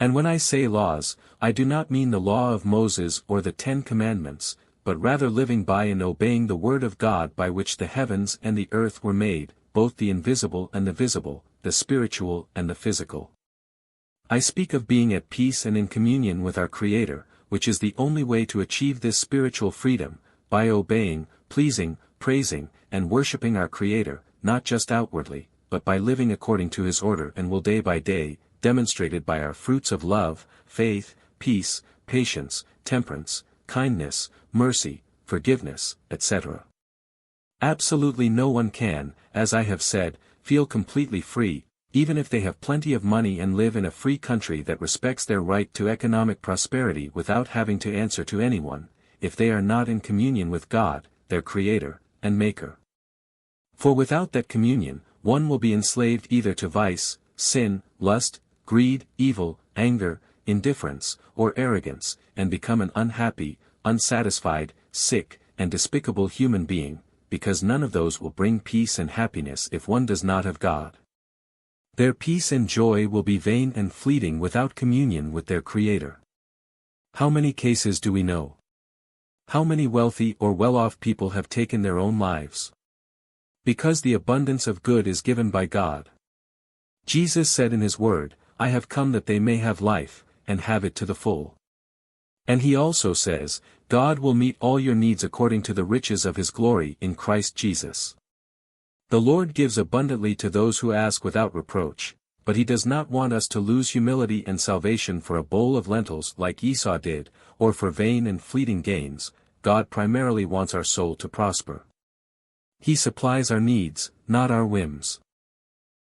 And when I say laws, I do not mean the law of Moses or the 10 Commandments, but rather living by and obeying the Word of God by which the heavens and the earth were made, both the invisible and the visible, the spiritual and the physical. I speak of being at peace and in communion with our Creator, which is the only way to achieve this spiritual freedom, by obeying, pleasing, praising, and worshiping our Creator, not just outwardly, but by living according to His order, and will day by day, demonstrated by our fruits of love, faith, peace, patience, temperance, kindness, mercy, forgiveness, etc. Absolutely no one can, as I have said, feel completely free, even if they have plenty of money and live in a free country that respects their right to economic prosperity without having to answer to anyone, if they are not in communion with God, their Creator, and Maker. For without that communion, one will be enslaved either to vice, sin, lust, greed, evil, anger, indifference, or arrogance, and become an unhappy, unsatisfied, sick, and despicable human being, because none of those will bring peace and happiness if one does not have God. Their peace and joy will be vain and fleeting without communion with their Creator. How many cases do we know? How many wealthy or well-off people have taken their own lives? Because the abundance of good is given by God. Jesus said in His Word, "I have come that they may have life, and have it to the full." And he also says, God will meet all your needs according to the riches of his glory in Christ Jesus. The Lord gives abundantly to those who ask without reproach, but he does not want us to lose humility and salvation for a bowl of lentils like Esau did, or for vain and fleeting gains. God primarily wants our soul to prosper. He supplies our needs, not our whims.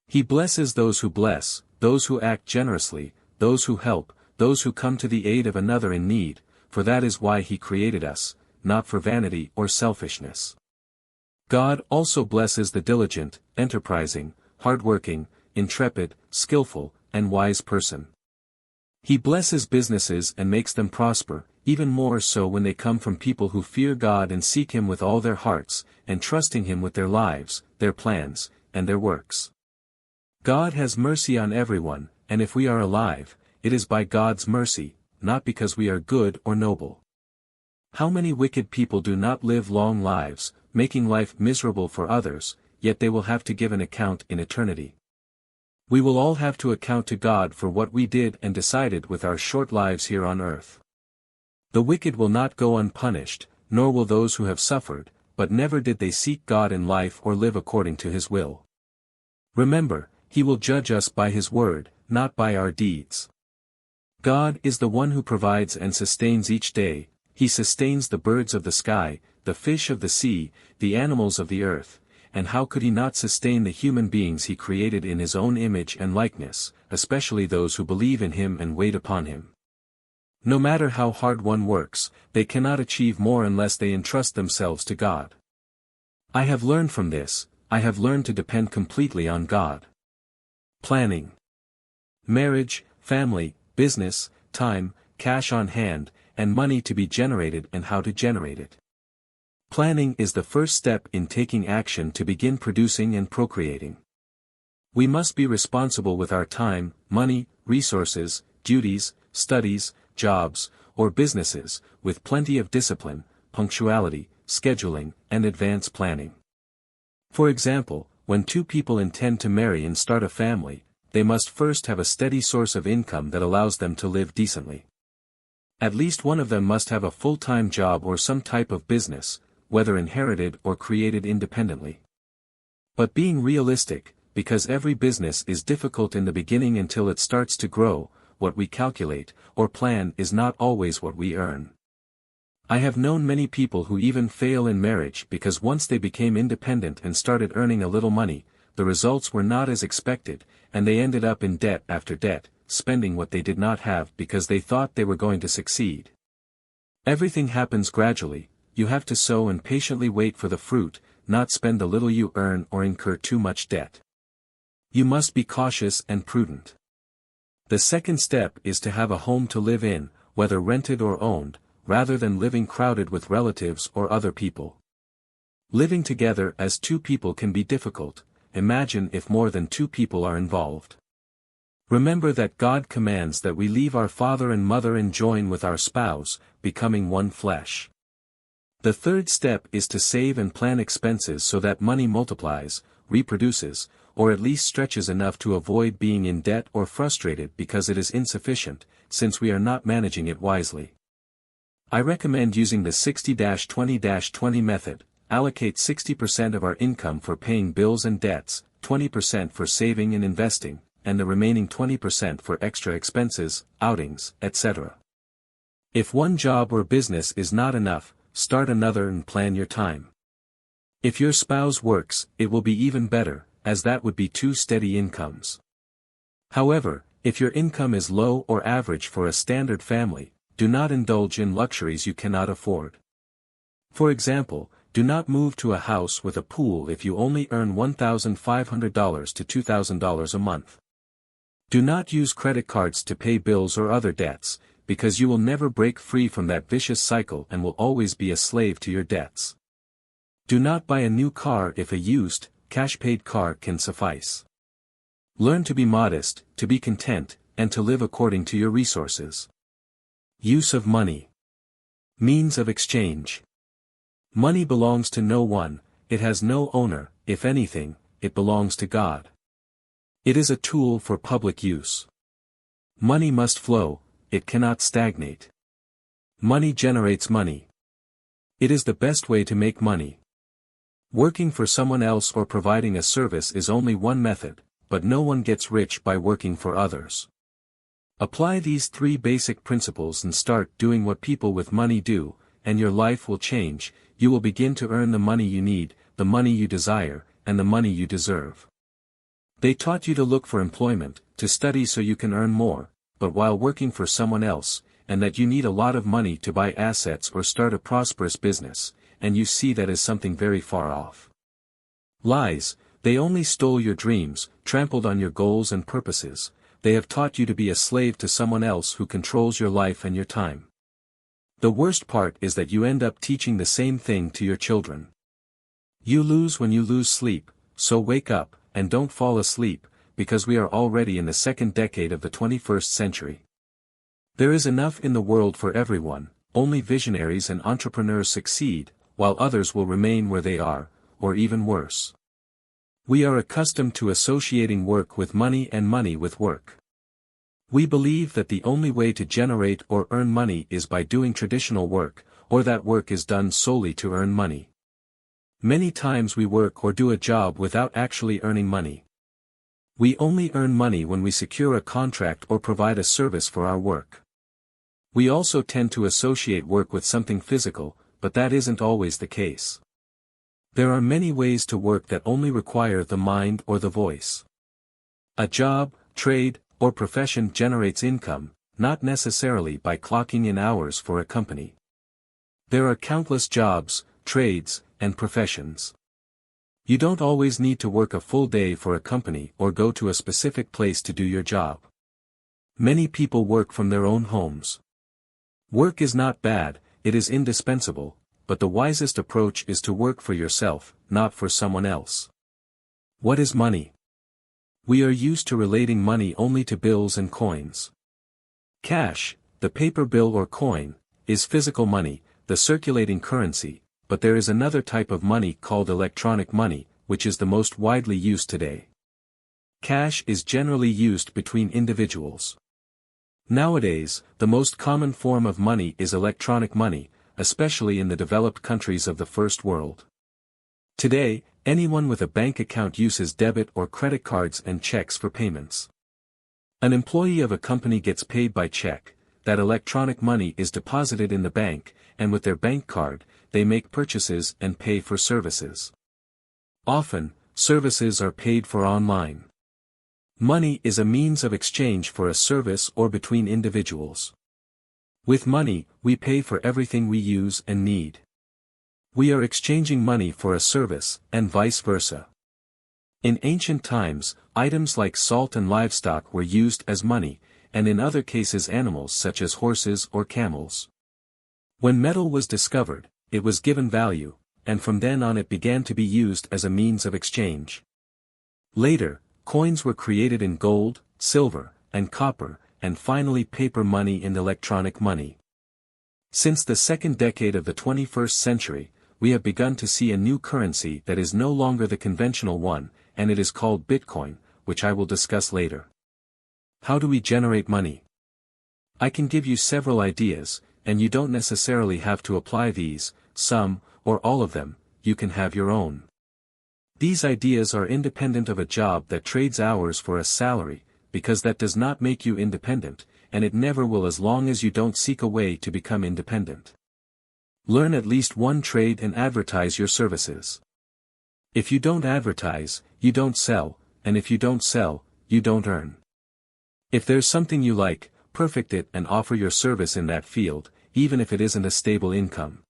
He blesses those who bless, those who act generously, those who help, those who come to the aid of another in need, for that is why he created us, not for vanity or selfishness. God also blesses the diligent, enterprising, hardworking, intrepid, skillful, and wise person. He blesses businesses and makes them prosper, even more so when they come from people who fear God and seek him with all their hearts, and trusting him with their lives, their plans, and their works. God has mercy on everyone, and if we are alive, it is by God's mercy, not because we are good or noble. How many wicked people do not live long lives, making life miserable for others, yet they will have to give an account in eternity. We will all have to account to God for what we did and decided with our short lives here on earth. The wicked will not go unpunished, nor will those who have suffered, but never did they seek God in life or live according to his will. Remember, he will judge us by his word, not by our deeds. God is the one who provides and sustains each day. He sustains the birds of the sky, the fish of the sea, the animals of the earth, and how could he not sustain the human beings he created in his own image and likeness, especially those who believe in him and wait upon him? No matter how hard one works, they cannot achieve more unless they entrust themselves to God. I have learned from this, I have learned to depend completely on God. Planning. Marriage, family, business, time, cash on hand, and money to be generated and how to generate it. Planning is the first step in taking action to begin producing and procreating. We must be responsible with our time, money, resources, duties, studies, jobs, or businesses, with plenty of discipline, punctuality, scheduling, and advance planning. For example, when two people intend to marry and start a family, they must first have a steady source of income that allows them to live decently. At least one of them must have a full-time job or some type of business, whether inherited or created independently. But being realistic, because every business is difficult in the beginning until it starts to grow, what we calculate, or plan is not always what we earn. I have known many people who even fail in marriage because once they became independent and started earning a little money, the results were not as expected, and they ended up in debt after debt, spending what they did not have because they thought they were going to succeed. Everything happens gradually. You have to sow and patiently wait for the fruit, not spend the little you earn or incur too much debt. You must be cautious and prudent. The second step is to have a home to live in, whether rented or owned, rather than living crowded with relatives or other people. Living together as two people can be difficult. Imagine if more than two people are involved. Remember that God commands that we leave our father and mother and join with our spouse, becoming one flesh. The third step is to save and plan expenses so that money multiplies, reproduces, or at least stretches enough to avoid being in debt or frustrated because it is insufficient, since we are not managing it wisely. I recommend using the 60-20-20 method. Allocate 60% of our income for paying bills and debts, 20% for saving and investing, and the remaining 20% for extra expenses, outings, etc. If one job or business is not enough, start another and plan your time. If your spouse works, it will be even better, as that would be two steady incomes. However, if your income is low or average for a standard family, do not indulge in luxuries you cannot afford. For example, do not move to a house with a pool if you only earn $1,500 to $2,000 a month. Do not use credit cards to pay bills or other debts, because you will never break free from that vicious cycle and will always be a slave to your debts. Do not buy a new car if a used, cash-paid car can suffice. Learn to be modest, to be content, and to live according to your resources. Use of money. Means of exchange. Money belongs to no one, it has no owner, if anything, it belongs to God. It is a tool for public use. Money must flow, it cannot stagnate. Money generates money. It is the best way to make money. Working for someone else or providing a service is only one method, but no one gets rich by working for others. Apply these 3 basic principles and start doing what people with money do, and your life will change. You will begin to earn the money you need, the money you desire, and the money you deserve. They taught you to look for employment, to study so you can earn more, but while working for someone else, and that you need a lot of money to buy assets or start a prosperous business, and you see that as something very far off. Lies. They only stole your dreams, trampled on your goals and purposes. They have taught you to be a slave to someone else who controls your life and your time. The worst part is that you end up teaching the same thing to your children. You lose when you lose sleep, so wake up, and don't fall asleep, because we are already in the 2nd decade of the 21st century. There is enough in the world for everyone, only visionaries and entrepreneurs succeed, while others will remain where they are, or even worse. We are accustomed to associating work with money and money with work. We believe that the only way to generate or earn money is by doing traditional work, or that work is done solely to earn money. Many times we work or do a job without actually earning money. We only earn money when we secure a contract or provide a service for our work. We also tend to associate work with something physical, but that isn't always the case. There are many ways to work that only require the mind or the voice. A job, trade, or profession generates income, not necessarily by clocking in hours for a company. There are countless jobs, trades, and professions. You don't always need to work a full day for a company or go to a specific place to do your job. Many people work from their own homes. Work is not bad, it is indispensable, but the wisest approach is to work for yourself, not for someone else. What is money? We are used to relating money only to bills and coins. Cash, the paper bill or coin, is physical money, the circulating currency, but there is another type of money called electronic money, which is the most widely used today. Cash is generally used between individuals. Nowadays, the most common form of money is electronic money, especially in the developed countries of the first world. Today, anyone with a bank account uses debit or credit cards and checks for payments. An employee of a company gets paid by check, that electronic money is deposited in the bank, and with their bank card, they make purchases and pay for services. Often, services are paid for online. Money is a means of exchange for a service or between individuals. With money, we pay for everything we use and need. We are exchanging money for a service, and vice versa. In ancient times, items like salt and livestock were used as money, and in other cases animals such as horses or camels. When metal was discovered, it was given value, and from then on it began to be used as a means of exchange. Later, coins were created in gold, silver, and copper, and finally paper money and electronic money. Since the 2nd decade of the 21st century, we have begun to see a new currency that is no longer the conventional one, and it is called Bitcoin, which I will discuss later. How do we generate money? I can give you several ideas, and you don't necessarily have to apply these, some, or all of them, you can have your own. These ideas are independent of a job that trades hours for a salary, because that does not make you independent, and it never will as long as you don't seek a way to become independent. Learn at least one trade and advertise your services. If you don't advertise, you don't sell, and if you don't sell, you don't earn. If there's something you like, perfect it and offer your service in that field, even if it isn't a stable income.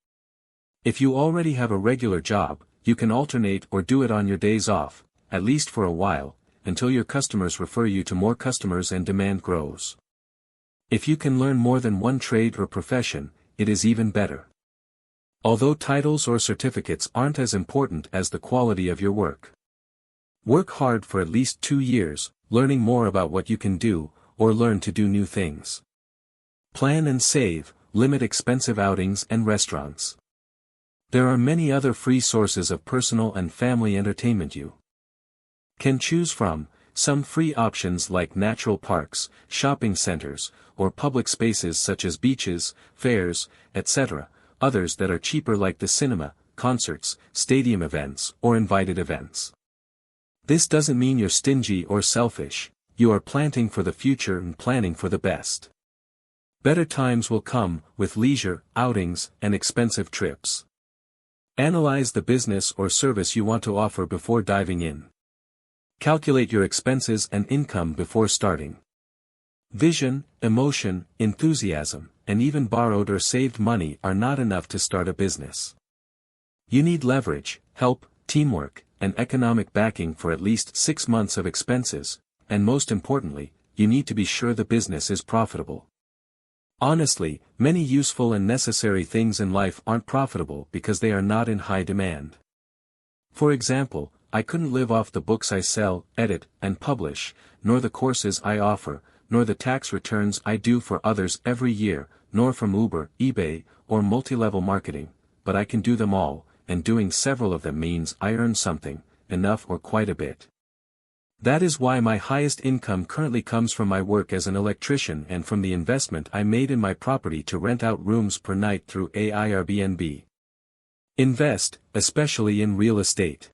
If you already have a regular job, you can alternate or do it on your days off, at least for a while, until your customers refer you to more customers and demand grows. If you can learn more than one trade or profession, it is even better. Although titles or certificates aren't as important as the quality of your work. Work hard for at least 2 years, learning more about what you can do, or learn to do new things. Plan and save, limit expensive outings and restaurants. There are many other free sources of personal and family entertainment you can choose from. some free options like natural parks, shopping centers, or public spaces such as beaches, fairs, etc., others that are cheaper like the cinema, concerts, stadium events, or invited events. This doesn't mean you're stingy or selfish, you are planting for the future and planning for the best. Better times will come, with leisure, outings, and expensive trips. Analyze the business or service you want to offer before diving in. Calculate your expenses and income before starting. Vision, emotion, enthusiasm, and even borrowed or saved money are not enough to start a business. You need leverage, help, teamwork, and economic backing for at least 6 months of expenses, and most importantly, you need to be sure the business is profitable. Honestly, many useful and necessary things in life aren't profitable because they are not in high demand. For example, I couldn't live off the books I sell, edit, and publish, nor the courses I offer, nor the tax returns I do for others every year, nor from Uber, eBay, or multi-level marketing, but I can do them all, and doing several of them means I earn something, enough or quite a bit. That is why my highest income currently comes from my work as an electrician and from the investment I made in my property to rent out rooms per night through Airbnb. Invest, especially in real estate.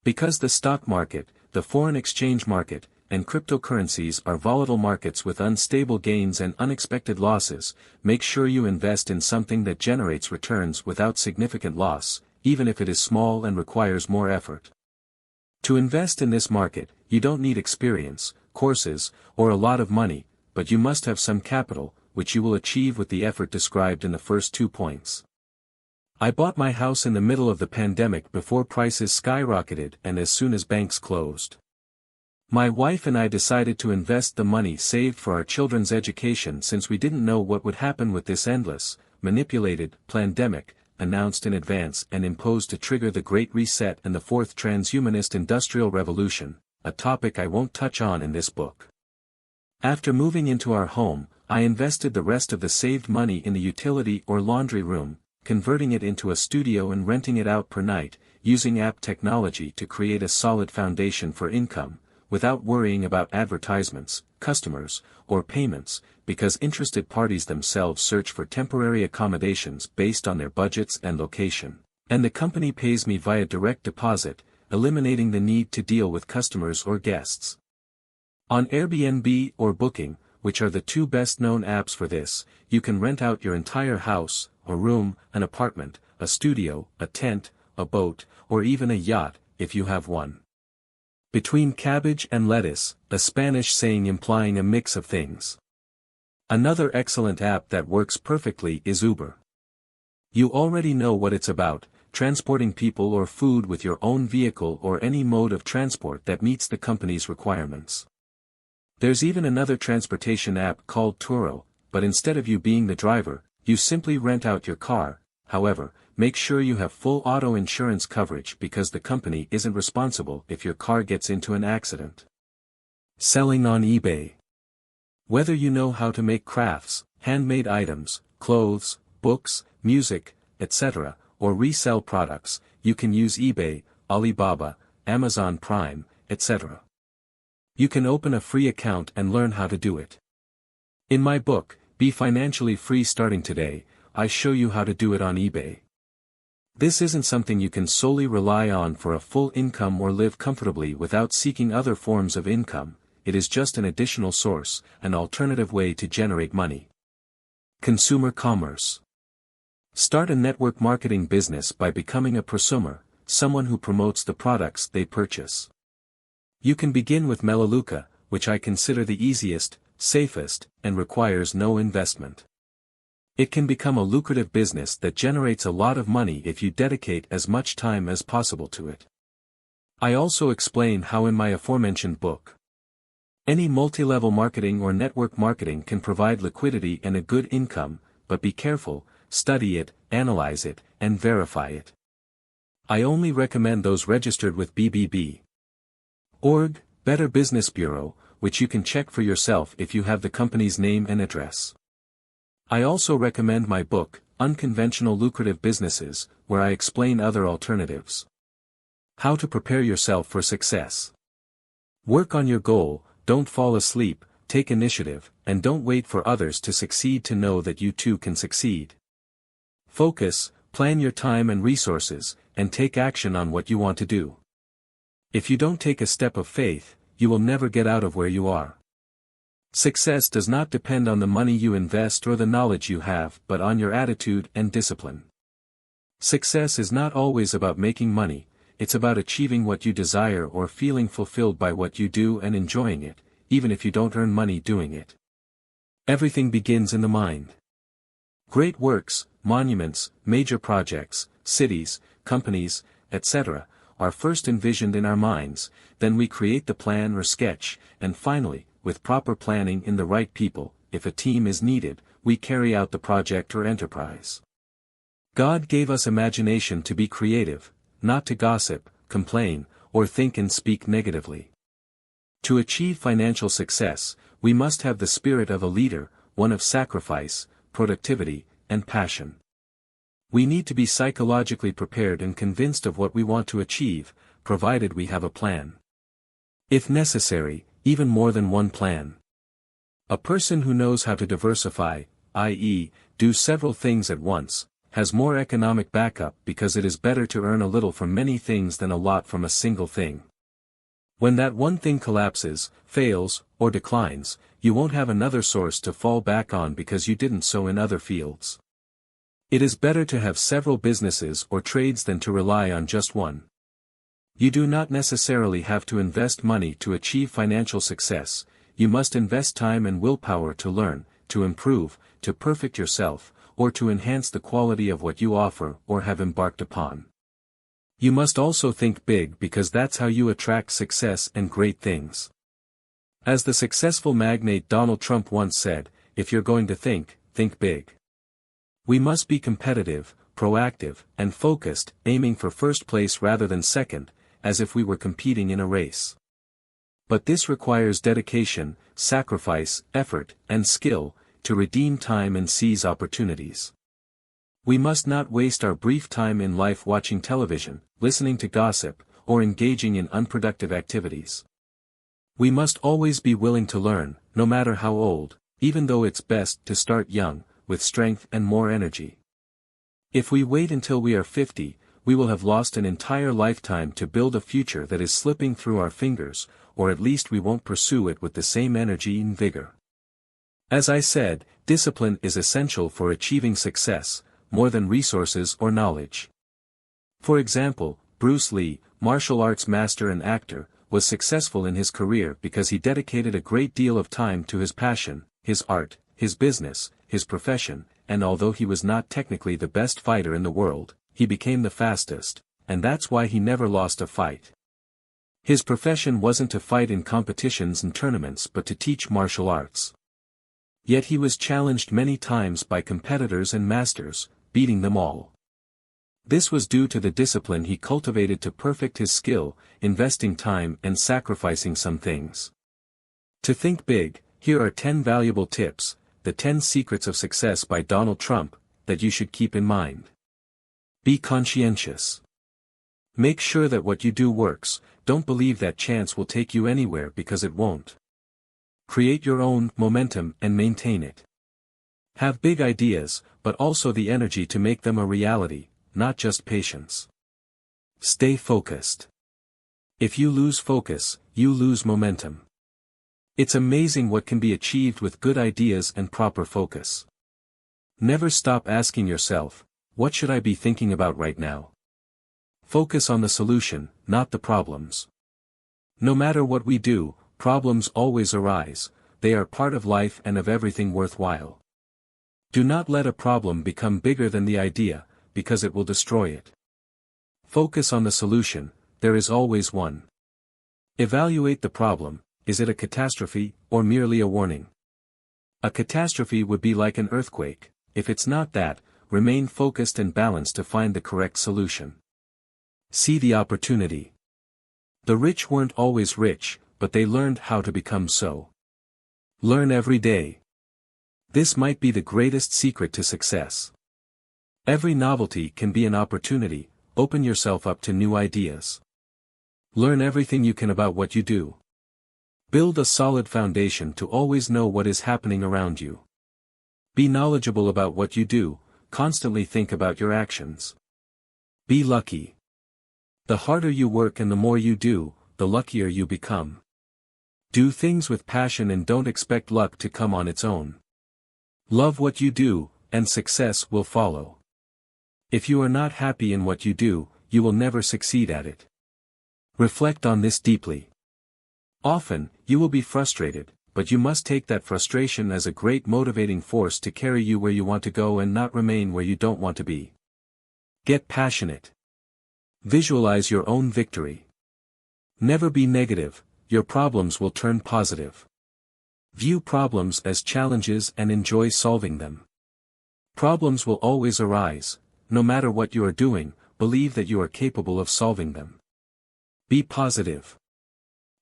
Because the stock market, the foreign exchange market, and cryptocurrencies are volatile markets with unstable gains and unexpected losses, make sure you invest in something that generates returns without significant loss, even if it is small and requires more effort. To invest in this market, you don't need experience, courses, or a lot of money, but you must have some capital, which you will achieve with the effort described in the first 2 points. I bought my house in the middle of the pandemic before prices skyrocketed and as soon as banks closed. My wife and I decided to invest the money saved for our children's education since we didn't know what would happen with this endless, manipulated, pandemic, announced in advance and imposed to trigger the Great Reset and the Fourth Transhumanist Industrial Revolution, a topic I won't touch on in this book. After moving into our home, I invested the rest of the saved money in the utility or laundry room, converting it into a studio and renting it out per night, using app technology to create a solid foundation for income, without worrying about advertisements, customers, or payments, because interested parties themselves search for temporary accommodations based on their budgets and location, and the company pays me via direct deposit, eliminating the need to deal with customers or guests. On Airbnb or Booking, which are the 2 best-known apps for this, you can rent out your entire house, a room, an apartment, a studio, a tent, a boat, or even a yacht, if you have one. Between cabbage and lettuce, a Spanish saying implying a mix of things. Another excellent app that works perfectly is Uber. You already know what it's about, transporting people or food with your own vehicle or any mode of transport that meets the company's requirements. There's even another transportation app called Turo, but instead of you being the driver, you simply rent out your car. However, make sure you have full auto insurance coverage because the company isn't responsible if your car gets into an accident. Selling on eBay. Whether you know how to make crafts, handmade items, clothes, books, music, etc., or resell products, you can use eBay, Alibaba, Amazon Prime, etc. You can open a free account and learn how to do it. In my book, Be Financially Free Starting Today, I show you how to do it on eBay. This isn't something you can solely rely on for a full income or live comfortably without seeking other forms of income, it is just an additional source, an alternative way to generate money. Consumer commerce. Start a network marketing business by becoming a prosumer, someone who promotes the products they purchase. You can begin with Melaleuca, which I consider the easiest, safest, and requires no investment. It can become a lucrative business that generates a lot of money if you dedicate as much time as possible to it. I also explain how in my aforementioned book. Any multi-level marketing or network marketing can provide liquidity and a good income, but be careful, study it, analyze it, and verify it. I only recommend those registered with BBB.org, Better Business Bureau, which you can check for yourself if you have the company's name and address. I also recommend my book, Unconventional Lucrative Businesses, where I explain other alternatives. How to prepare yourself for success. Work on your goal, don't fall asleep, take initiative, and don't wait for others to succeed to know that you too can succeed. Focus, plan your time and resources, and take action on what you want to do. If you don't take a step of faith, you will never get out of where you are. Success does not depend on the money you invest or the knowledge you have, but on your attitude and discipline. Success is not always about making money, it's about achieving what you desire or feeling fulfilled by what you do and enjoying it, even if you don't earn money doing it. Everything begins in the mind. Great works, monuments, major projects, cities, companies, etc., are first envisioned in our minds, then we create the plan or sketch, and finally, with proper planning in the right people, if a team is needed, we carry out the project or enterprise. God gave us imagination to be creative, not to gossip, complain, or think and speak negatively. To achieve financial success, we must have the spirit of a leader, one of sacrifice, productivity, and passion. We need to be psychologically prepared and convinced of what we want to achieve, provided we have a plan. If necessary, even more than one plan. A person who knows how to diversify, i.e., do several things at once, has more economic backup because it is better to earn a little from many things than a lot from a single thing. When that one thing collapses, fails, or declines, you won't have another source to fall back on because you didn't sow in other fields. It is better to have several businesses or trades than to rely on just one. You do not necessarily have to invest money to achieve financial success, you must invest time and willpower to learn, to improve, to perfect yourself, or to enhance the quality of what you offer or have embarked upon. You must also think big because that's how you attract success and great things. As the successful magnate Donald Trump once said, if you're going to think big. We must be competitive, proactive, and focused, aiming for first place rather than second, as if we were competing in a race. But this requires dedication, sacrifice, effort, and skill, to redeem time and seize opportunities. We must not waste our brief time in life watching television, listening to gossip, or engaging in unproductive activities. We must always be willing to learn, no matter how old, even though it's best to start young, with strength and more energy. If we wait until we are 50, we will have lost an entire lifetime to build a future that is slipping through our fingers, or at least we won't pursue it with the same energy and vigor. As I said, discipline is essential for achieving success, more than resources or knowledge. For example, Bruce Lee, martial arts master and actor, was successful in his career because he dedicated a great deal of time to his passion, his art, his business, his profession, and although he was not technically the best fighter in the world, he became the fastest, and that's why he never lost a fight. His profession wasn't to fight in competitions and tournaments but to teach martial arts. Yet he was challenged many times by competitors and masters, beating them all. This was due to the discipline he cultivated to perfect his skill, investing time and sacrificing some things. To think big, here are 10 valuable tips, the 10 secrets of success by Donald Trump, that you should keep in mind. Be conscientious. Make sure that what you do works, don't believe that chance will take you anywhere because it won't. Create your own momentum and maintain it. Have big ideas, but also the energy to make them a reality, not just patience. Stay focused. If you lose focus, you lose momentum. It's amazing what can be achieved with good ideas and proper focus. Never stop asking yourself, what should I be thinking about right now? Focus on the solution, not the problems. No matter what we do, problems always arise, they are part of life and of everything worthwhile. Do not let a problem become bigger than the idea, because it will destroy it. Focus on the solution, there is always one. Evaluate the problem, is it a catastrophe, or merely a warning? A catastrophe would be like an earthquake, if it's not that, remain focused and balanced to find the correct solution. See the opportunity. The rich weren't always rich, but they learned how to become so. Learn every day. This might be the greatest secret to success. Every novelty can be an opportunity, open yourself up to new ideas. Learn everything you can about what you do. Build a solid foundation to always know what is happening around you. Be knowledgeable about what you do, constantly think about your actions. Be lucky. The harder you work and the more you do, the luckier you become. Do things with passion and don't expect luck to come on its own. Love what you do, and success will follow. If you are not happy in what you do, you will never succeed at it. Reflect on this deeply. Often, you will be frustrated, but you must take that frustration as a great motivating force to carry you where you want to go and not remain where you don't want to be. Get passionate. Visualize your own victory. Never be negative, your problems will turn positive. View problems as challenges and enjoy solving them. Problems will always arise, no matter what you are doing, believe that you are capable of solving them. Be positive.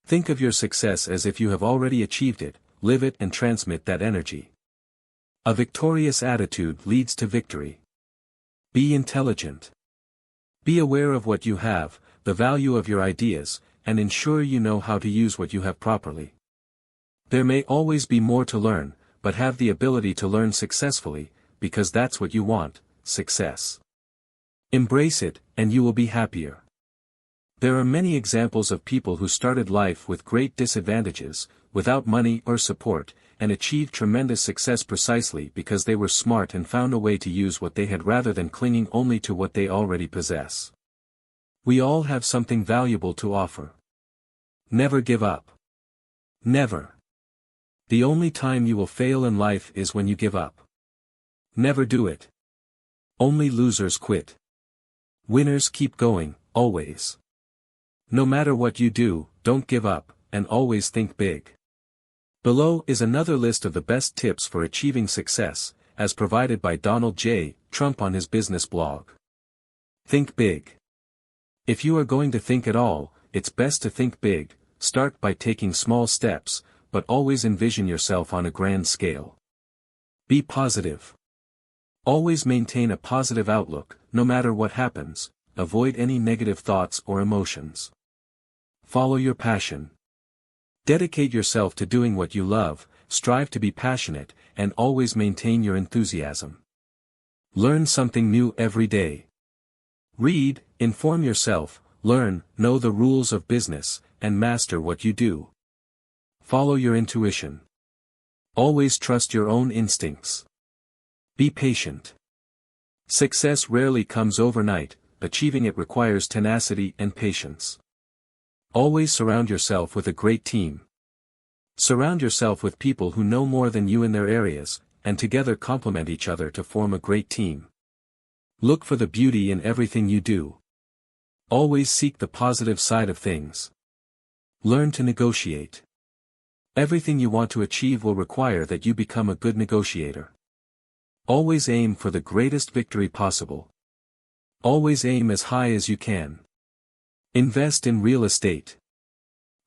Think of your success as if you have already achieved it, live it and transmit that energy. A victorious attitude leads to victory. Be intelligent. Be aware of what you have, the value of your ideas, and ensure you know how to use what you have properly. There may always be more to learn, but have the ability to learn successfully, because that's what you want, success. Embrace it, and you will be happier. There are many examples of people who started life with great disadvantages, without money or support, and achieved tremendous success precisely because they were smart and found a way to use what they had rather than clinging only to what they already possess. We all have something valuable to offer. Never give up. Never. The only time you will fail in life is when you give up. Never do it. Only losers quit. Winners keep going, always. No matter what you do, don't give up, and always think big. Below is another list of the best tips for achieving success, as provided by Donald J. Trump on his business blog. Think big. If you are going to think at all, it's best to think big. Start by taking small steps, but always envision yourself on a grand scale. Be positive. Always maintain a positive outlook, no matter what happens. Avoid any negative thoughts or emotions. Follow your passion. Dedicate yourself to doing what you love, strive to be passionate, and always maintain your enthusiasm. Learn something new every day. Read, inform yourself, learn, know the rules of business, and master what you do. Follow your intuition. Always trust your own instincts. Be patient. Success rarely comes overnight, achieving it requires tenacity and patience. Always surround yourself with a great team. Surround yourself with people who know more than you in their areas, and together complement each other to form a great team. Look for the beauty in everything you do. Always seek the positive side of things. Learn to negotiate. Everything you want to achieve will require that you become a good negotiator. Always aim for the greatest victory possible. Always aim as high as you can. Invest in real estate.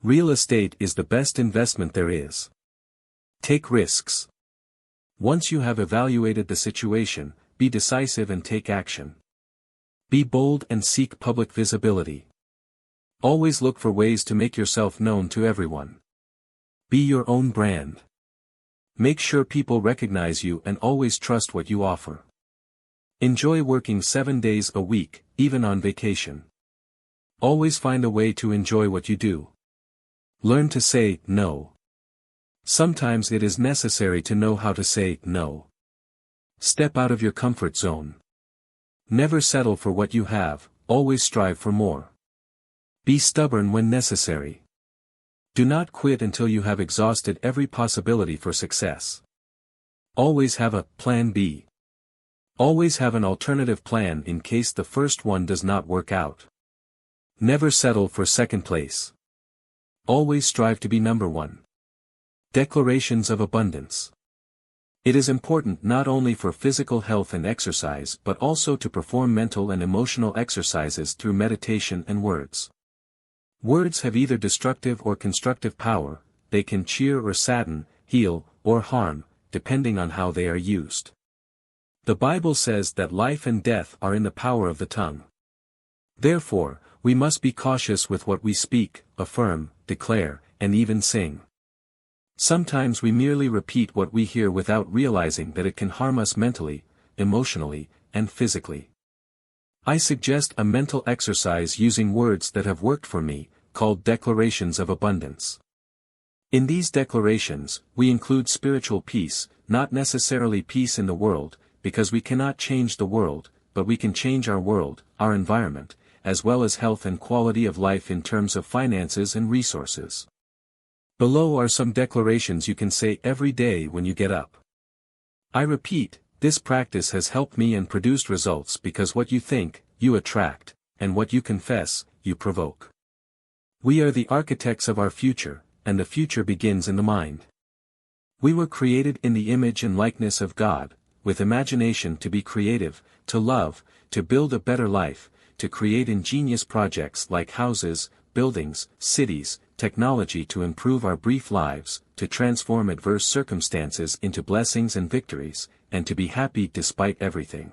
Real estate is the best investment there is. Take risks. Once you have evaluated the situation, be decisive and take action. Be bold and seek public visibility. Always look for ways to make yourself known to everyone. Be your own brand. Make sure people recognize you and always trust what you offer. Enjoy working 7 days a week, even on vacation. Always find a way to enjoy what you do. Learn to say no. Sometimes it is necessary to know how to say no. Step out of your comfort zone. Never settle for what you have, always strive for more. Be stubborn when necessary. Do not quit until you have exhausted every possibility for success. Always have a plan B. Always have an alternative plan in case the first one does not work out. Never settle for second place. Always strive to be number one. Declarations of abundance. It is important not only for physical health and exercise but also to perform mental and emotional exercises through meditation and words. Words have either destructive or constructive power, they can cheer or sadden, heal, or harm, depending on how they are used. The Bible says that life and death are in the power of the tongue. Therefore, we must be cautious with what we speak, affirm, declare, and even sing. Sometimes we merely repeat what we hear without realizing that it can harm us mentally, emotionally, and physically. I suggest a mental exercise using words that have worked for me, called declarations of abundance. In these declarations, we include spiritual peace, not necessarily peace in the world, because we cannot change the world, but we can change our world, our environment, as well as health and quality of life in terms of finances and resources. Below are some declarations you can say every day when you get up. I repeat, this practice has helped me and produced results because what you think, you attract, and what you confess, you provoke. We are the architects of our future, and the future begins in the mind. We were created in the image and likeness of God, with imagination to be creative, to love, to build a better life, to create ingenious projects like houses, buildings, cities, technology to improve our brief lives, to transform adverse circumstances into blessings and victories, and to be happy despite everything.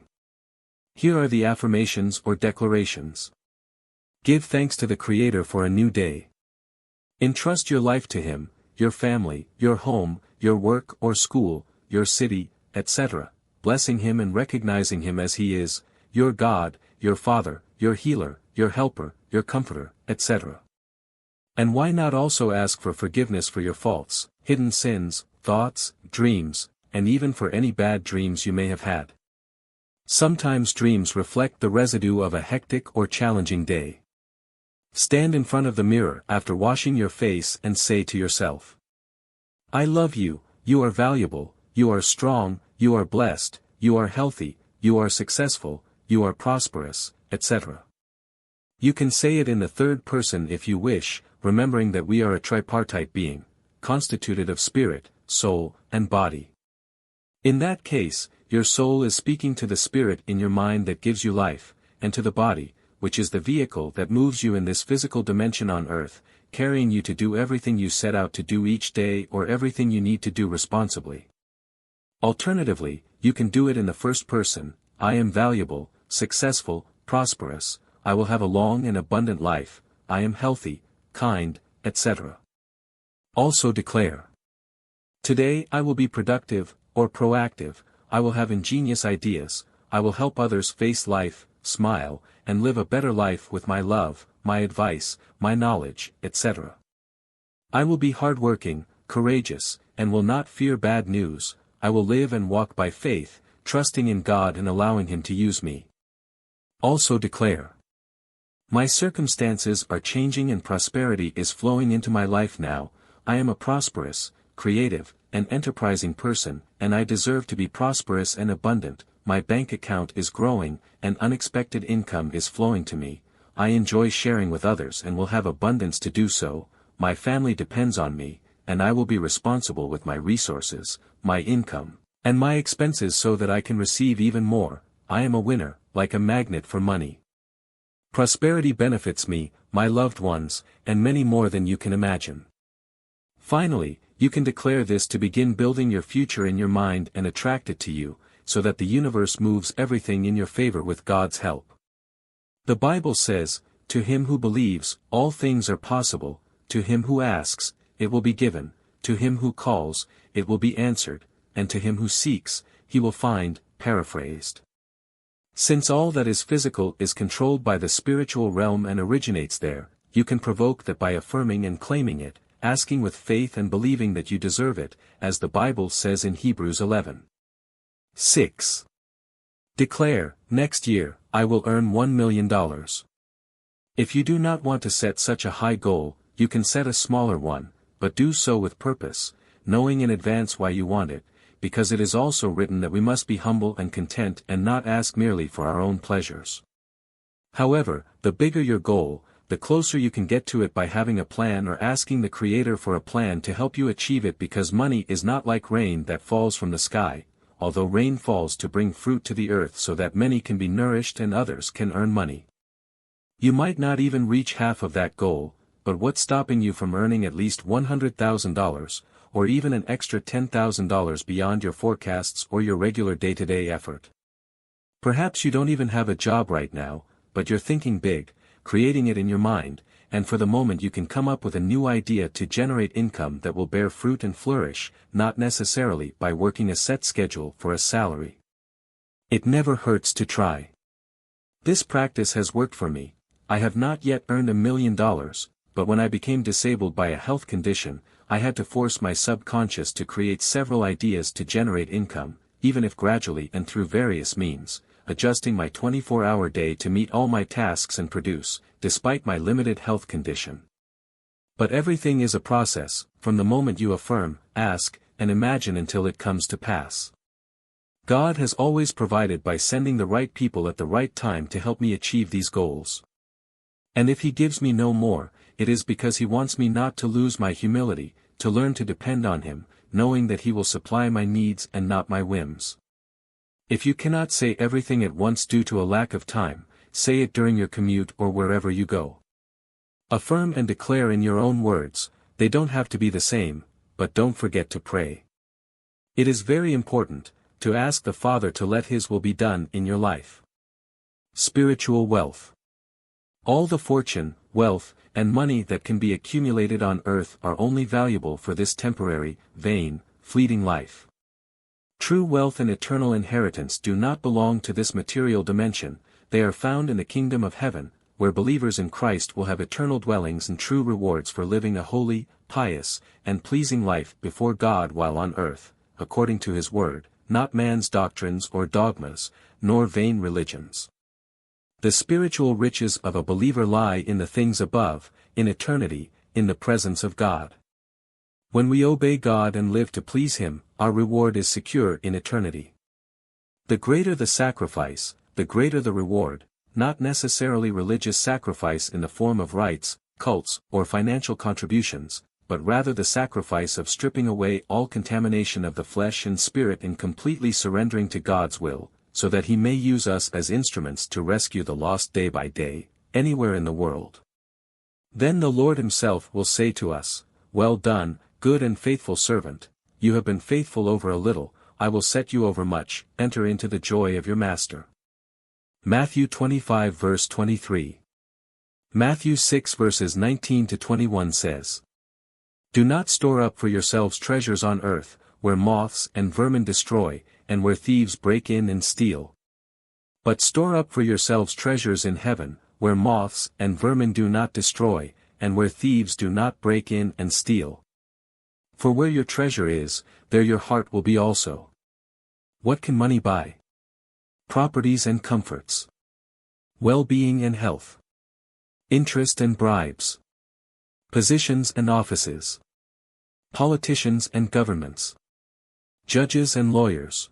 Here are the affirmations or declarations. Give thanks to the Creator for a new day. Entrust your life to Him, your family, your home, your work or school, your city, etc., blessing Him and recognizing Him as He is, your God, your Father, your healer, your helper, your comforter, etc. And why not also ask for forgiveness for your faults, hidden sins, thoughts, dreams, and even for any bad dreams you may have had. Sometimes dreams reflect the residue of a hectic or challenging day. Stand in front of the mirror after washing your face and say to yourself, I love you, you are valuable, you are strong, you are blessed, you are healthy, you are successful, you are prosperous, etc. You can say it in the third person if you wish, remembering that we are a tripartite being, constituted of spirit, soul, and body. In that case, your soul is speaking to the spirit in your mind that gives you life, and to the body, which is the vehicle that moves you in this physical dimension on earth, carrying you to do everything you set out to do each day or everything you need to do responsibly. Alternatively, you can do it in the first person, I am valuable, successful, prosperous, I will have a long and abundant life, I am healthy, kind, etc. Also declare. Today I will be productive, or proactive, I will have ingenious ideas, I will help others face life, smile, and live a better life with my love, my advice, my knowledge, etc. I will be hardworking, courageous, and will not fear bad news, I will live and walk by faith, trusting in God and allowing Him to use me. Also declare. My circumstances are changing and prosperity is flowing into my life now, I am a prosperous, creative, and enterprising person, and I deserve to be prosperous and abundant, my bank account is growing, and unexpected income is flowing to me, I enjoy sharing with others and will have abundance to do so, my family depends on me, and I will be responsible with my resources, my income, and my expenses so that I can receive even more, I am a winner, like a magnet for money. Prosperity benefits me, my loved ones, and many more than you can imagine. Finally, you can declare this to begin building your future in your mind and attract it to you, so that the universe moves everything in your favor with God's help. The Bible says, to him who believes, all things are possible, to him who asks, it will be given, to him who calls, it will be answered, and to him who seeks, he will find, paraphrased. Since all that is physical is controlled by the spiritual realm and originates there, you can provoke that by affirming and claiming it, asking with faith and believing that you deserve it, as the Bible says in Hebrews 11. 6. Declare, next year, I will earn $1 million. If you do not want to set such a high goal, you can set a smaller one, but do so with purpose, knowing in advance why you want it, because it is also written that we must be humble and content and not ask merely for our own pleasures. However, the bigger your goal, the closer you can get to it by having a plan or asking the Creator for a plan to help you achieve it, because money is not like rain that falls from the sky, although rain falls to bring fruit to the earth so that many can be nourished and others can earn money. You might not even reach half of that goal, but what's stopping you from earning at least $100,000, or even an extra $10,000 beyond your forecasts or your regular day-to-day effort? Perhaps you don't even have a job right now, but you're thinking big, creating it in your mind, and for the moment you can come up with a new idea to generate income that will bear fruit and flourish, not necessarily by working a set schedule for a salary. It never hurts to try. This practice has worked for me. I have not yet earned $1 million, but when I became disabled by a health condition, I had to force my subconscious to create several ideas to generate income, even if gradually and through various means, adjusting my 24-hour day to meet all my tasks and produce, despite my limited health condition. But everything is a process, from the moment you affirm, ask, and imagine until it comes to pass. God has always provided by sending the right people at the right time to help me achieve these goals. And if He gives me no more, it is because He wants me not to lose my humility, to learn to depend on Him, knowing that He will supply my needs and not my whims. If you cannot say everything at once due to a lack of time, say it during your commute or wherever you go. Affirm and declare in your own words. They don't have to be the same, but don't forget to pray. It is very important to ask the Father to let His will be done in your life. Spiritual wealth. All the fortune, wealth, and money that can be accumulated on earth are only valuable for this temporary, vain, fleeting life. True wealth and eternal inheritance do not belong to this material dimension, they are found in the kingdom of heaven, where believers in Christ will have eternal dwellings and true rewards for living a holy, pious, and pleasing life before God while on earth, according to His word, not man's doctrines or dogmas, nor vain religions. The spiritual riches of a believer lie in the things above, in eternity, in the presence of God. When we obey God and live to please Him, our reward is secure in eternity. The greater the sacrifice, the greater the reward, not necessarily religious sacrifice in the form of rites, cults, or financial contributions, but rather the sacrifice of stripping away all contamination of the flesh and spirit and completely surrendering to God's will, so that He may use us as instruments to rescue the lost day by day, anywhere in the world. Then the Lord Himself will say to us, "Well done, good and faithful servant, you have been faithful over a little, I will set you over much, enter into the joy of your master." Matthew 25 verse 23. Matthew 6 verses 19 to 21 says, "Do not store up for yourselves treasures on earth, where moths and vermin destroy, and where thieves break in and steal. But store up for yourselves treasures in heaven, where moths and vermin do not destroy, and where thieves do not break in and steal. For where your treasure is, there your heart will be also." What can money buy? Properties and comforts. Well-being and health. Interest and bribes. Positions and offices. Politicians and governments. Judges and lawyers.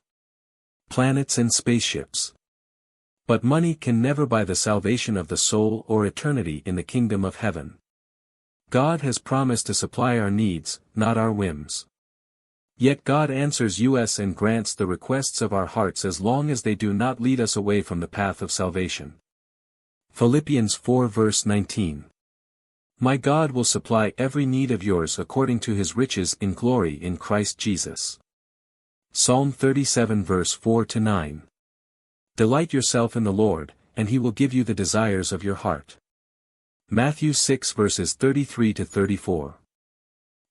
Planets and spaceships. But money can never buy the salvation of the soul or eternity in the kingdom of heaven. God has promised to supply our needs, not our whims. Yet God answers us and grants the requests of our hearts as long as they do not lead us away from the path of salvation. Philippians 4 verse 19. My God will supply every need of yours according to His riches in glory in Christ Jesus. Psalm 37 verse 4 to 9. Delight yourself in the Lord, and He will give you the desires of your heart. Matthew 6 verses 33 to 34.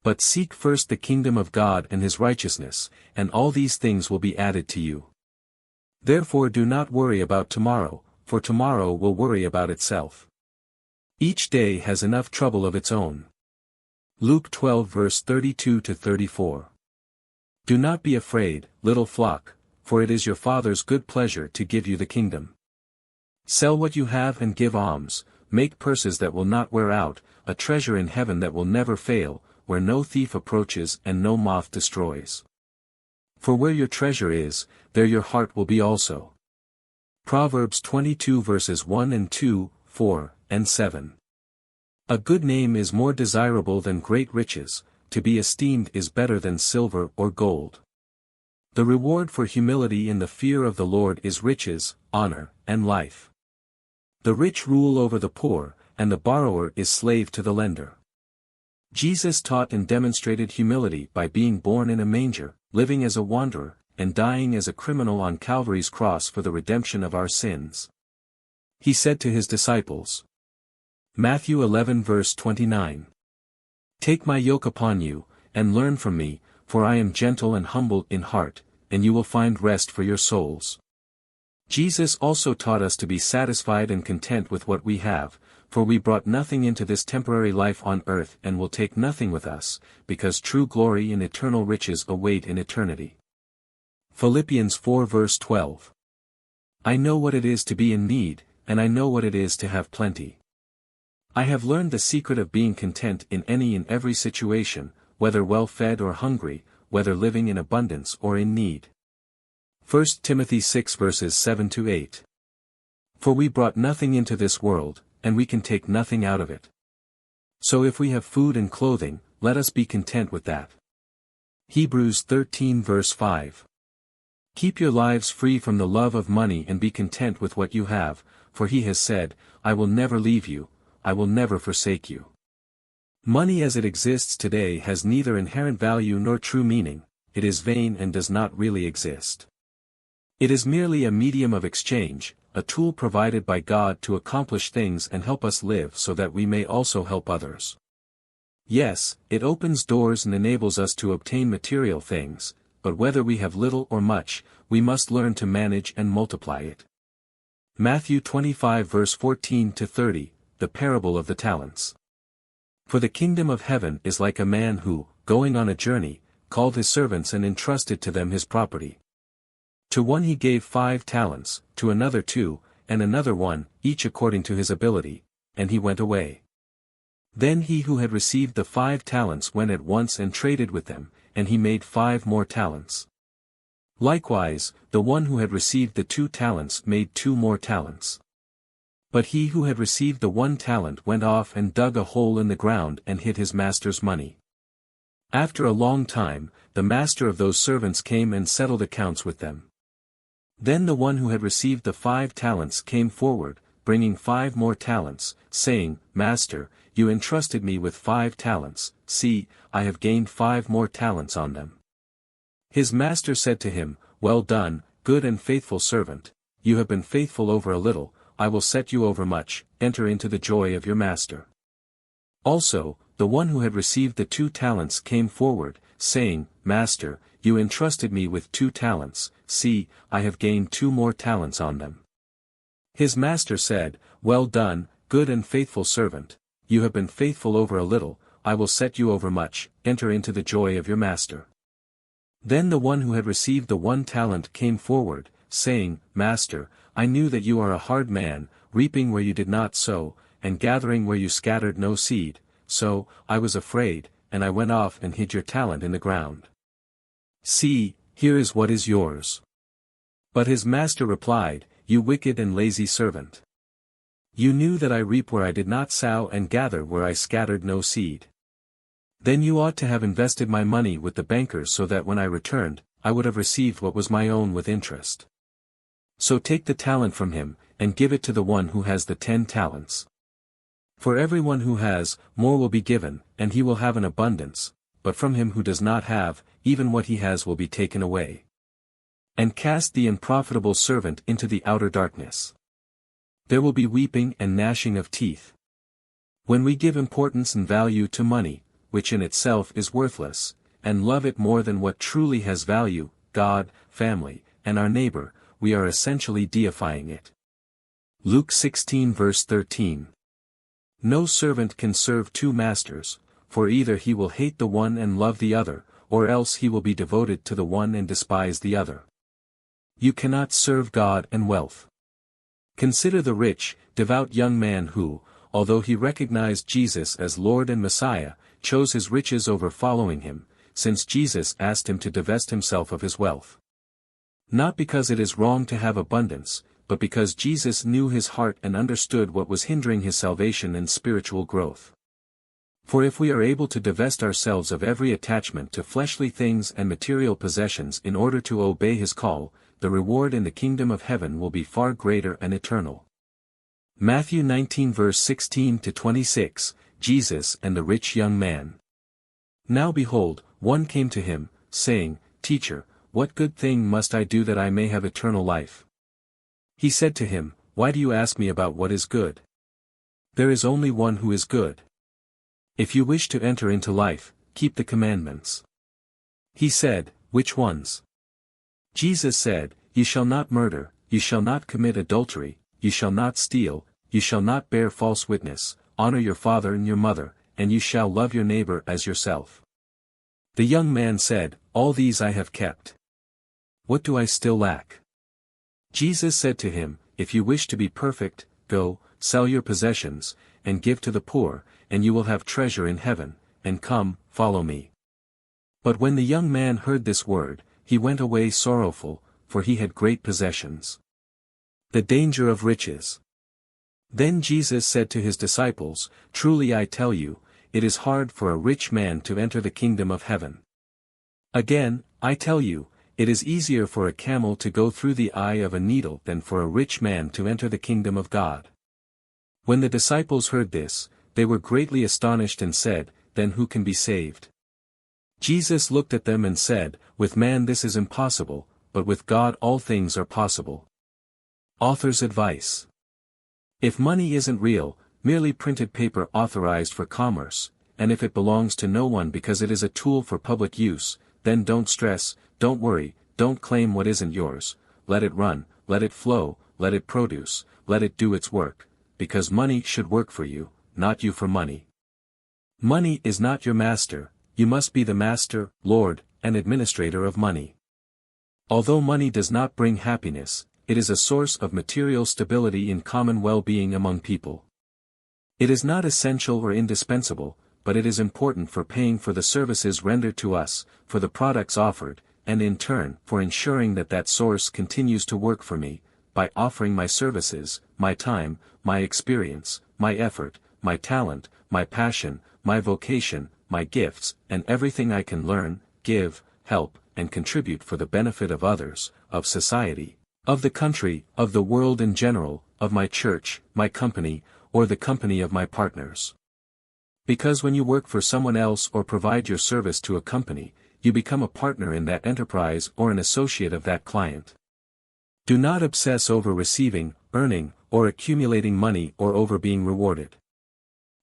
But seek first the kingdom of God and His righteousness, and all these things will be added to you. Therefore do not worry about tomorrow, for tomorrow will worry about itself. Each day has enough trouble of its own. Luke 12 verse 32 to 34. Do not be afraid, little flock, for it is your Father's good pleasure to give you the kingdom. Sell what you have and give alms, make purses that will not wear out, a treasure in heaven that will never fail, where no thief approaches and no moth destroys. For where your treasure is, there your heart will be also. Proverbs 22 verses 1 and 2, 4, and 7. A good name is more desirable than great riches, to be esteemed is better than silver or gold. The reward for humility in the fear of the Lord is riches, honor, and life. The rich rule over the poor, and the borrower is slave to the lender. Jesus taught and demonstrated humility by being born in a manger, living as a wanderer, and dying as a criminal on Calvary's cross for the redemption of our sins. He said to His disciples, Matthew 11 verse 29. Take my yoke upon you, and learn from me, for I am gentle and humble in heart, and you will find rest for your souls. Jesus also taught us to be satisfied and content with what we have, for we brought nothing into this temporary life on earth and will take nothing with us, because true glory and eternal riches await in eternity. Philippians 4 verse 12. I know what it is to be in need, and I know what it is to have plenty. I have learned the secret of being content in any and every situation, whether well-fed or hungry, whether living in abundance or in need. 1 Timothy 6 verses 7-8. For we brought nothing into this world, and we can take nothing out of it. So if we have food and clothing, let us be content with that. Hebrews 13 verse 5. Keep your lives free from the love of money and be content with what you have, for he has said, I will never leave you, I will never forsake you. Money as it exists today has neither inherent value nor true meaning, it is vain and does not really exist. It is merely a medium of exchange, a tool provided by God to accomplish things and help us live so that we may also help others. Yes, it opens doors and enables us to obtain material things, but whether we have little or much, we must learn to manage and multiply it. Matthew 25 verse 14-30, the parable of the talents. For the kingdom of heaven is like a man who, going on a journey, called his servants and entrusted to them his property. To one he gave 5 talents, to another 2, and another 1, each according to his ability, and he went away. Then he who had received the 5 talents went at once and traded with them, and he made 5 more talents. Likewise, the one who had received the 2 talents made 2 more talents. But he who had received the 1 talent went off and dug a hole in the ground and hid his master's money. After a long time, the master of those servants came and settled accounts with them. Then the one who had received the 5 talents came forward, bringing 5 more talents, saying, Master, you entrusted me with 5 talents, see, I have gained 5 more talents on them. His master said to him, Well done, good and faithful servant, you have been faithful over a little, I will set you over much, enter into the joy of your master. Also, the one who had received the 2 talents came forward, saying, Master, you entrusted me with 2 talents, see, I have gained 2 more talents on them. His master said, Well done, good and faithful servant, you have been faithful over a little, I will set you over much, enter into the joy of your master. Then the one who had received the 1 talent came forward, saying, Master, I knew that you are a hard man, reaping where you did not sow, and gathering where you scattered no seed, so, I was afraid, and I went off and hid your talent in the ground. See, here is what is yours. But his master replied, You wicked and lazy servant. You knew that I reap where I did not sow and gather where I scattered no seed. Then you ought to have invested my money with the bankers so that when I returned, I would have received what was my own with interest. So take the talent from him, and give it to the one who has the 10 talents. For everyone who has, more will be given, and he will have an abundance, but from him who does not have, even what he has will be taken away. And cast the unprofitable servant into the outer darkness. There will be weeping and gnashing of teeth. When we give importance and value to money, which in itself is worthless, and love it more than what truly has value, God, family, and our neighbor, we are essentially deifying it. Luke 16 verse 13. No servant can serve 2 masters, for either he will hate the one and love the other, or else he will be devoted to the one and despise the other. You cannot serve God and wealth. Consider the rich, devout young man who, although he recognized Jesus as Lord and Messiah, chose his riches over following him, since Jesus asked him to divest himself of his wealth. Not because it is wrong to have abundance, but because Jesus knew his heart and understood what was hindering his salvation and spiritual growth. For if we are able to divest ourselves of every attachment to fleshly things and material possessions in order to obey his call, the reward in the kingdom of heaven will be far greater and eternal. Matthew 19 verse 16-26, Jesus and the rich young man. Now behold, one came to him, saying, Teacher, what good thing must I do that I may have eternal life? He said to him, Why do you ask me about what is good? There is only one who is good. If you wish to enter into life, keep the commandments. He said, which ones? Jesus said, you shall not murder, you shall not commit adultery, you shall not steal, you shall not bear false witness, honor your father and your mother, and you shall love your neighbor as yourself. The young man said, all these I have kept. What do I still lack? Jesus said to him, if you wish to be perfect, go, sell your possessions, and give to the poor, and you will have treasure in heaven, and come, follow me. But when the young man heard this word, he went away sorrowful, for he had great possessions. The danger of riches. Then Jesus said to his disciples, truly I tell you, it is hard for a rich man to enter the kingdom of heaven. Again, I tell you, it is easier for a camel to go through the eye of a needle than for a rich man to enter the kingdom of God. When the disciples heard this, they were greatly astonished and said, then who can be saved? Jesus looked at them and said, with man this is impossible, but with God all things are possible. Author's advice. If money isn't real, merely printed paper authorized for commerce, and if it belongs to no one because it is a tool for public use, then don't stress, don't worry, don't claim what isn't yours, let it run, let it flow, let it produce, let it do its work, because money should work for you, not you for money. Money is not your master, you must be the master, lord, and administrator of money. Although money does not bring happiness, it is a source of material stability in common well-being among people. It is not essential or indispensable, but it is important for paying for the services rendered to us, for the products offered, and in turn for ensuring that that source continues to work for me, by offering my services, my time, my experience, my effort, my talent, my passion, my vocation, my gifts, and everything I can learn, give, help, and contribute for the benefit of others, of society, of the country, of the world in general, of my church, my company, or the company of my partners. Because when you work for someone else or provide your service to a company, you become a partner in that enterprise or an associate of that client. Do not obsess over receiving, earning, or accumulating money or over being rewarded.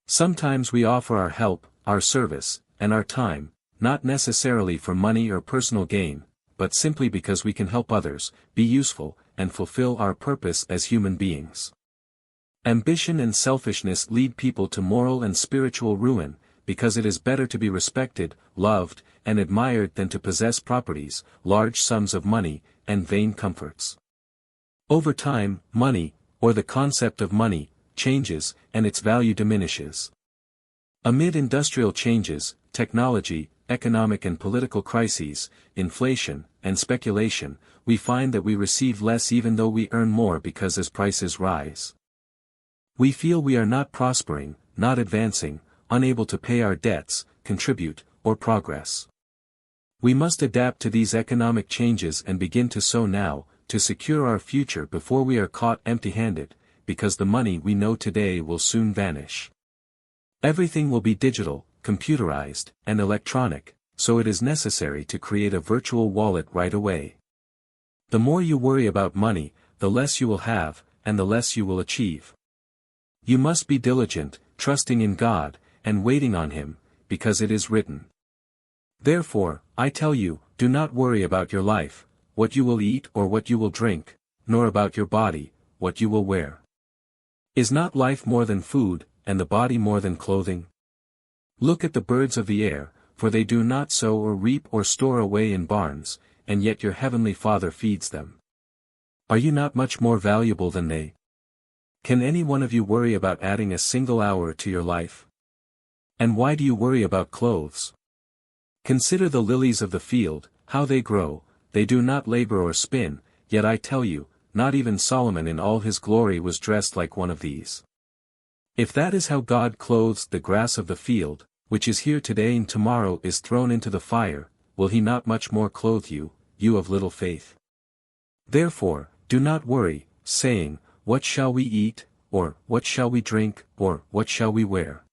Sometimes we offer our help, our service, and our time, not necessarily for money or personal gain, but simply because we can help others, be useful, and fulfill our purpose as human beings. Ambition and selfishness lead people to moral and spiritual ruin, because it is better to be respected, loved, and admired than to possess properties, large sums of money, and vain comforts. Over time, money, or the concept of money, changes, and its value diminishes. Amid industrial changes, technology, economic and political crises, inflation, and speculation, we find that we receive less even though we earn more because as prices rise. We feel we are not prospering, not advancing, unable to pay our debts, contribute, or progress. We must adapt to these economic changes and begin to sow now, to secure our future before we are caught empty-handed, because the money we know today will soon vanish. Everything will be digital, computerized, and electronic, so it is necessary to create a virtual wallet right away. The more you worry about money, the less you will have, and the less you will achieve. You must be diligent, trusting in God, and waiting on Him, because it is written. Therefore, I tell you, do not worry about your life, what you will eat or what you will drink, nor about your body, what you will wear. Is not life more than food, and the body more than clothing? Look at the birds of the air, for they do not sow or reap or store away in barns, and yet your heavenly Father feeds them. Are you not much more valuable than they? Can any one of you worry about adding a single hour to your life? And why do you worry about clothes? Consider the lilies of the field, how they grow, they do not labor or spin, yet I tell you, not even Solomon in all his glory was dressed like one of these. If that is how God clothes the grass of the field, which is here today and tomorrow is thrown into the fire, will He not much more clothe you, you of little faith? Therefore, do not worry, saying, what shall we eat, or what shall we drink, or what shall we wear?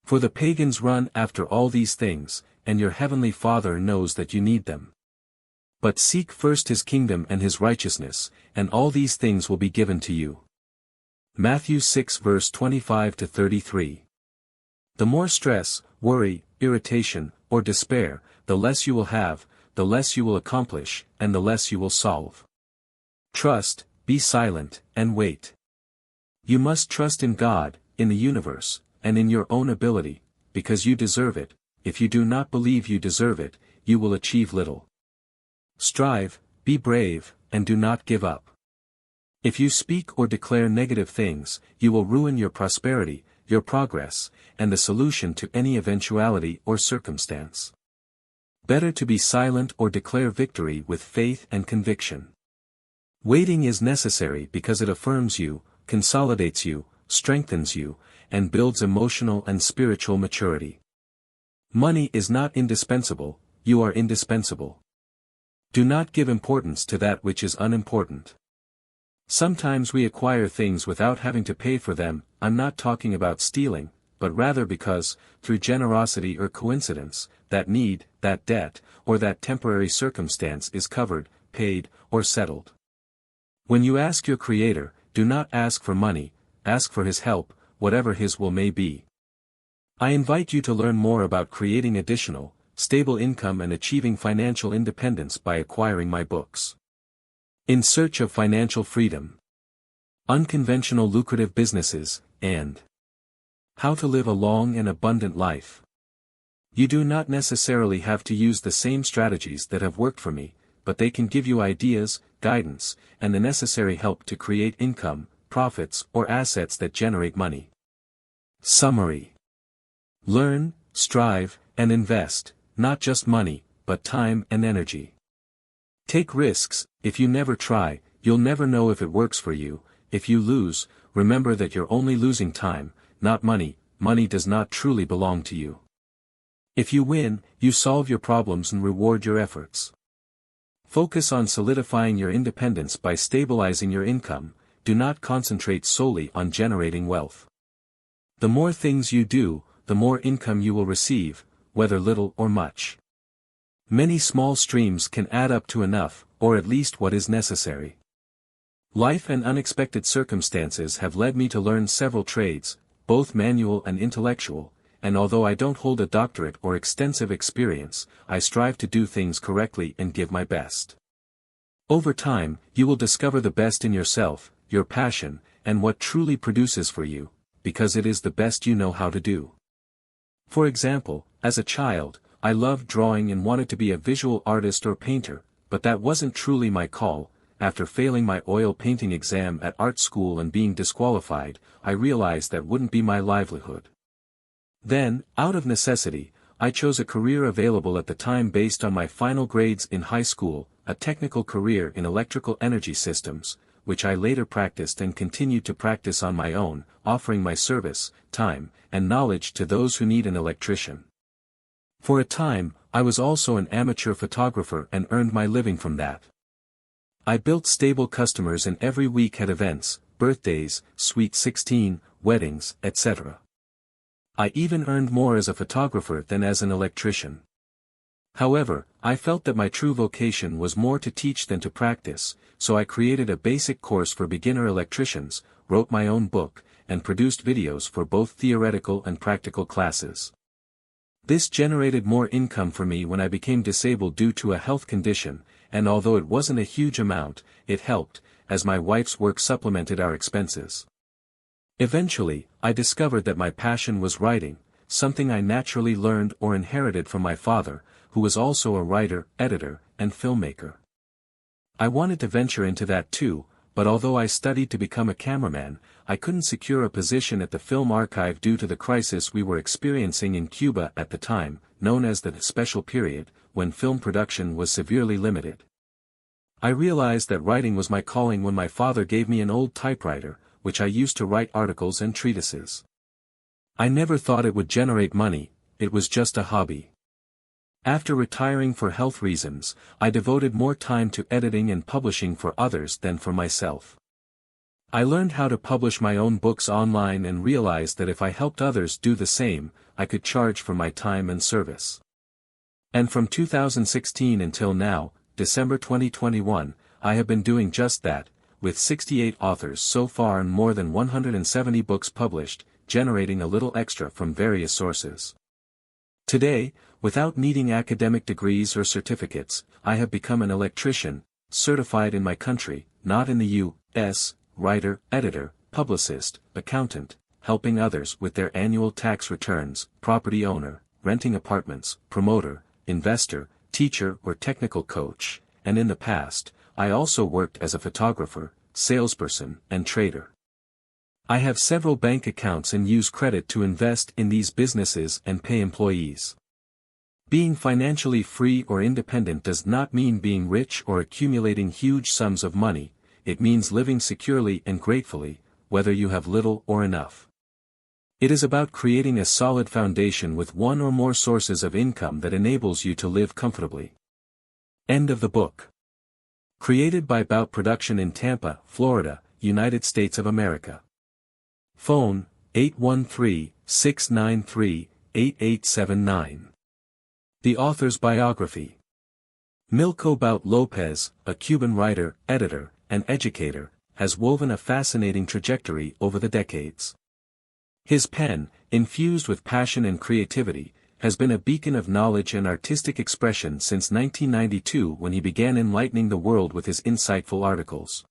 For the pagans run after all these things, and your heavenly Father knows that you need them. But seek first His kingdom and His righteousness, and all these things will be given to you. Matthew 6 verse 25 to 33. The more stress, worry, irritation, or despair, the less you will have, the less you will accomplish, and the less you will solve. Trust, be silent, and wait. You must trust in God, in the universe, and in your own ability, because you deserve it. If you do not believe you deserve it, you will achieve little. Strive, be brave, and do not give up. If you speak or declare negative things, you will ruin your prosperity, your progress, and the solution to any eventuality or circumstance. Better to be silent or declare victory with faith and conviction. Waiting is necessary because it affirms you, consolidates you, strengthens you, and builds emotional and spiritual maturity. Money is not indispensable, you are indispensable. Do not give importance to that which is unimportant. Sometimes we acquire things without having to pay for them. I'm not talking about stealing, but rather because, through generosity or coincidence, that need, that debt, or that temporary circumstance is covered, paid, or settled. When you ask your Creator, do not ask for money, ask for His help, whatever His will may be. I invite you to learn more about creating additional, stable income and achieving financial independence by acquiring my books. In Search of Financial Freedom. Unconventional Lucrative Businesses, and How to Live a Long and Abundant Life. You do not necessarily have to use the same strategies that have worked for me, but they can give you ideas, guidance, and the necessary help to create income, profits, or assets that generate money. Summary. Learn, strive, and invest, not just money, but time and energy. Take risks. If you never try, you'll never know if it works for you. If you lose, remember that you're only losing time, not money. Money does not truly belong to you. If you win, you solve your problems and reward your efforts. Focus on solidifying your independence by stabilizing your income. Do not concentrate solely on generating wealth. The more things you do, the more income you will receive, whether little or much. Many small streams can add up to enough, or at least what is necessary. Life and unexpected circumstances have led me to learn several trades, both manual and intellectual, and although I don't hold a doctorate or extensive experience, I strive to do things correctly and give my best. Over time, you will discover the best in yourself, your passion, and what truly produces for you, because it is the best you know how to do. For example, as a child, I loved drawing and wanted to be a visual artist or painter, but that wasn't truly my call. After failing my oil painting exam at art school and being disqualified, I realized that wouldn't be my livelihood. Then, out of necessity, I chose a career available at the time based on my final grades in high school, a technical career in electrical energy systems, which I later practiced and continued to practice on my own, offering my service, time, and knowledge to those who need an electrician. For a time, I was also an amateur photographer and earned my living from that. I built stable customers and every week had events, birthdays, Sweet 16, weddings, etc. I even earned more as a photographer than as an electrician. However, I felt that my true vocation was more to teach than to practice, so I created a basic course for beginner electricians, wrote my own book, and produced videos for both theoretical and practical classes. This generated more income for me when I became disabled due to a health condition, and although it wasn't a huge amount, it helped, as my wife's work supplemented our expenses. Eventually, I discovered that my passion was writing, something I naturally learned or inherited from my father, who was also a writer, editor, and filmmaker. I wanted to venture into that too, but although I studied to become a cameraman, I couldn't secure a position at the film archive due to the crisis we were experiencing in Cuba at the time, known as the special period, when film production was severely limited. I realized that writing was my calling when my father gave me an old typewriter, which I used to write articles and treatises. I never thought it would generate money, it was just a hobby. After retiring for health reasons, I devoted more time to editing and publishing for others than for myself. I learned how to publish my own books online and realized that if I helped others do the same, I could charge for my time and service. And from 2016 until now, December 2021, I have been doing just that, with 68 authors so far and more than 170 books published, generating a little extra from various sources. Today, without needing academic degrees or certificates, I have become an electrician, certified in my country, not in the U.S., writer, editor, publicist, accountant, helping others with their annual tax returns, property owner, renting apartments, promoter, investor, teacher or technical coach, and in the past, I also worked as a photographer, salesperson, and trader. I have several bank accounts and use credit to invest in these businesses and pay employees. Being financially free or independent does not mean being rich or accumulating huge sums of money, it means living securely and gratefully, whether you have little or enough. It is about creating a solid foundation with one or more sources of income that enables you to live comfortably. End of the book. Created by Baute Production in Tampa, Florida, United States of America. Phone, 813-693-8879. The author's biography. Milco Baute Lopez, a Cuban writer, editor, and educator, has woven a fascinating trajectory over the decades. His pen, infused with passion and creativity, has been a beacon of knowledge and artistic expression since 1992 when he began enlightening the world with his insightful articles.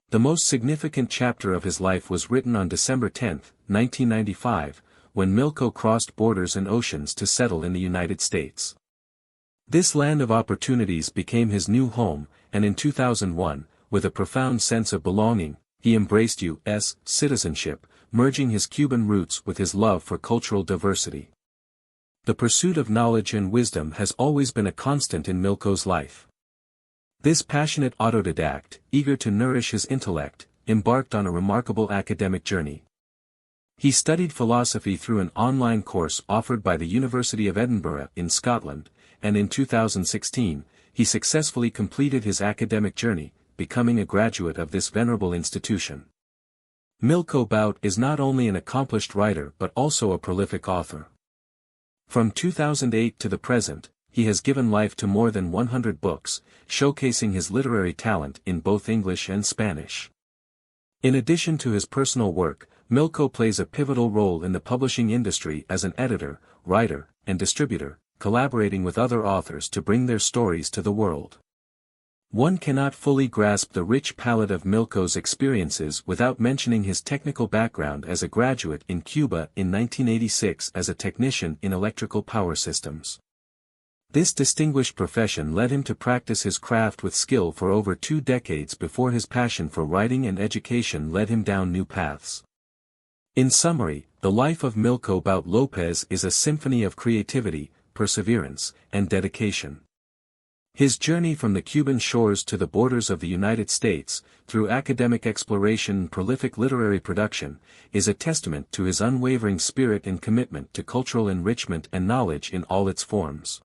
The most significant chapter of his life was written on December 10, 1995, when Milco crossed borders and oceans to settle in the United States. This land of opportunities became his new home, and in 2001, with a profound sense of belonging, he embraced U.S. citizenship, merging his Cuban roots with his love for cultural diversity. The pursuit of knowledge and wisdom has always been a constant in Milco's life. This passionate autodidact, eager to nourish his intellect, embarked on a remarkable academic journey. He studied philosophy through an online course offered by the University of Edinburgh in Scotland, and in 2016, he successfully completed his academic journey, becoming a graduate of this venerable institution. Milco Baute is not only an accomplished writer but also a prolific author. From 2008 to the present, he has given life to more than 100 books, showcasing his literary talent in both English and Spanish. In addition to his personal work, Milco plays a pivotal role in the publishing industry as an editor, writer, and distributor, collaborating with other authors to bring their stories to the world. One cannot fully grasp the rich palette of Milco's experiences without mentioning his technical background as a graduate in Cuba in 1986 as a technician in electrical power systems. This distinguished profession led him to practice his craft with skill for over 2 decades before his passion for writing and education led him down new paths. In summary, the life of Milco Baute Lopez is a symphony of creativity, perseverance, and dedication. His journey from the Cuban shores to the borders of the United States, through academic exploration and prolific literary production, is a testament to his unwavering spirit and commitment to cultural enrichment and knowledge in all its forms.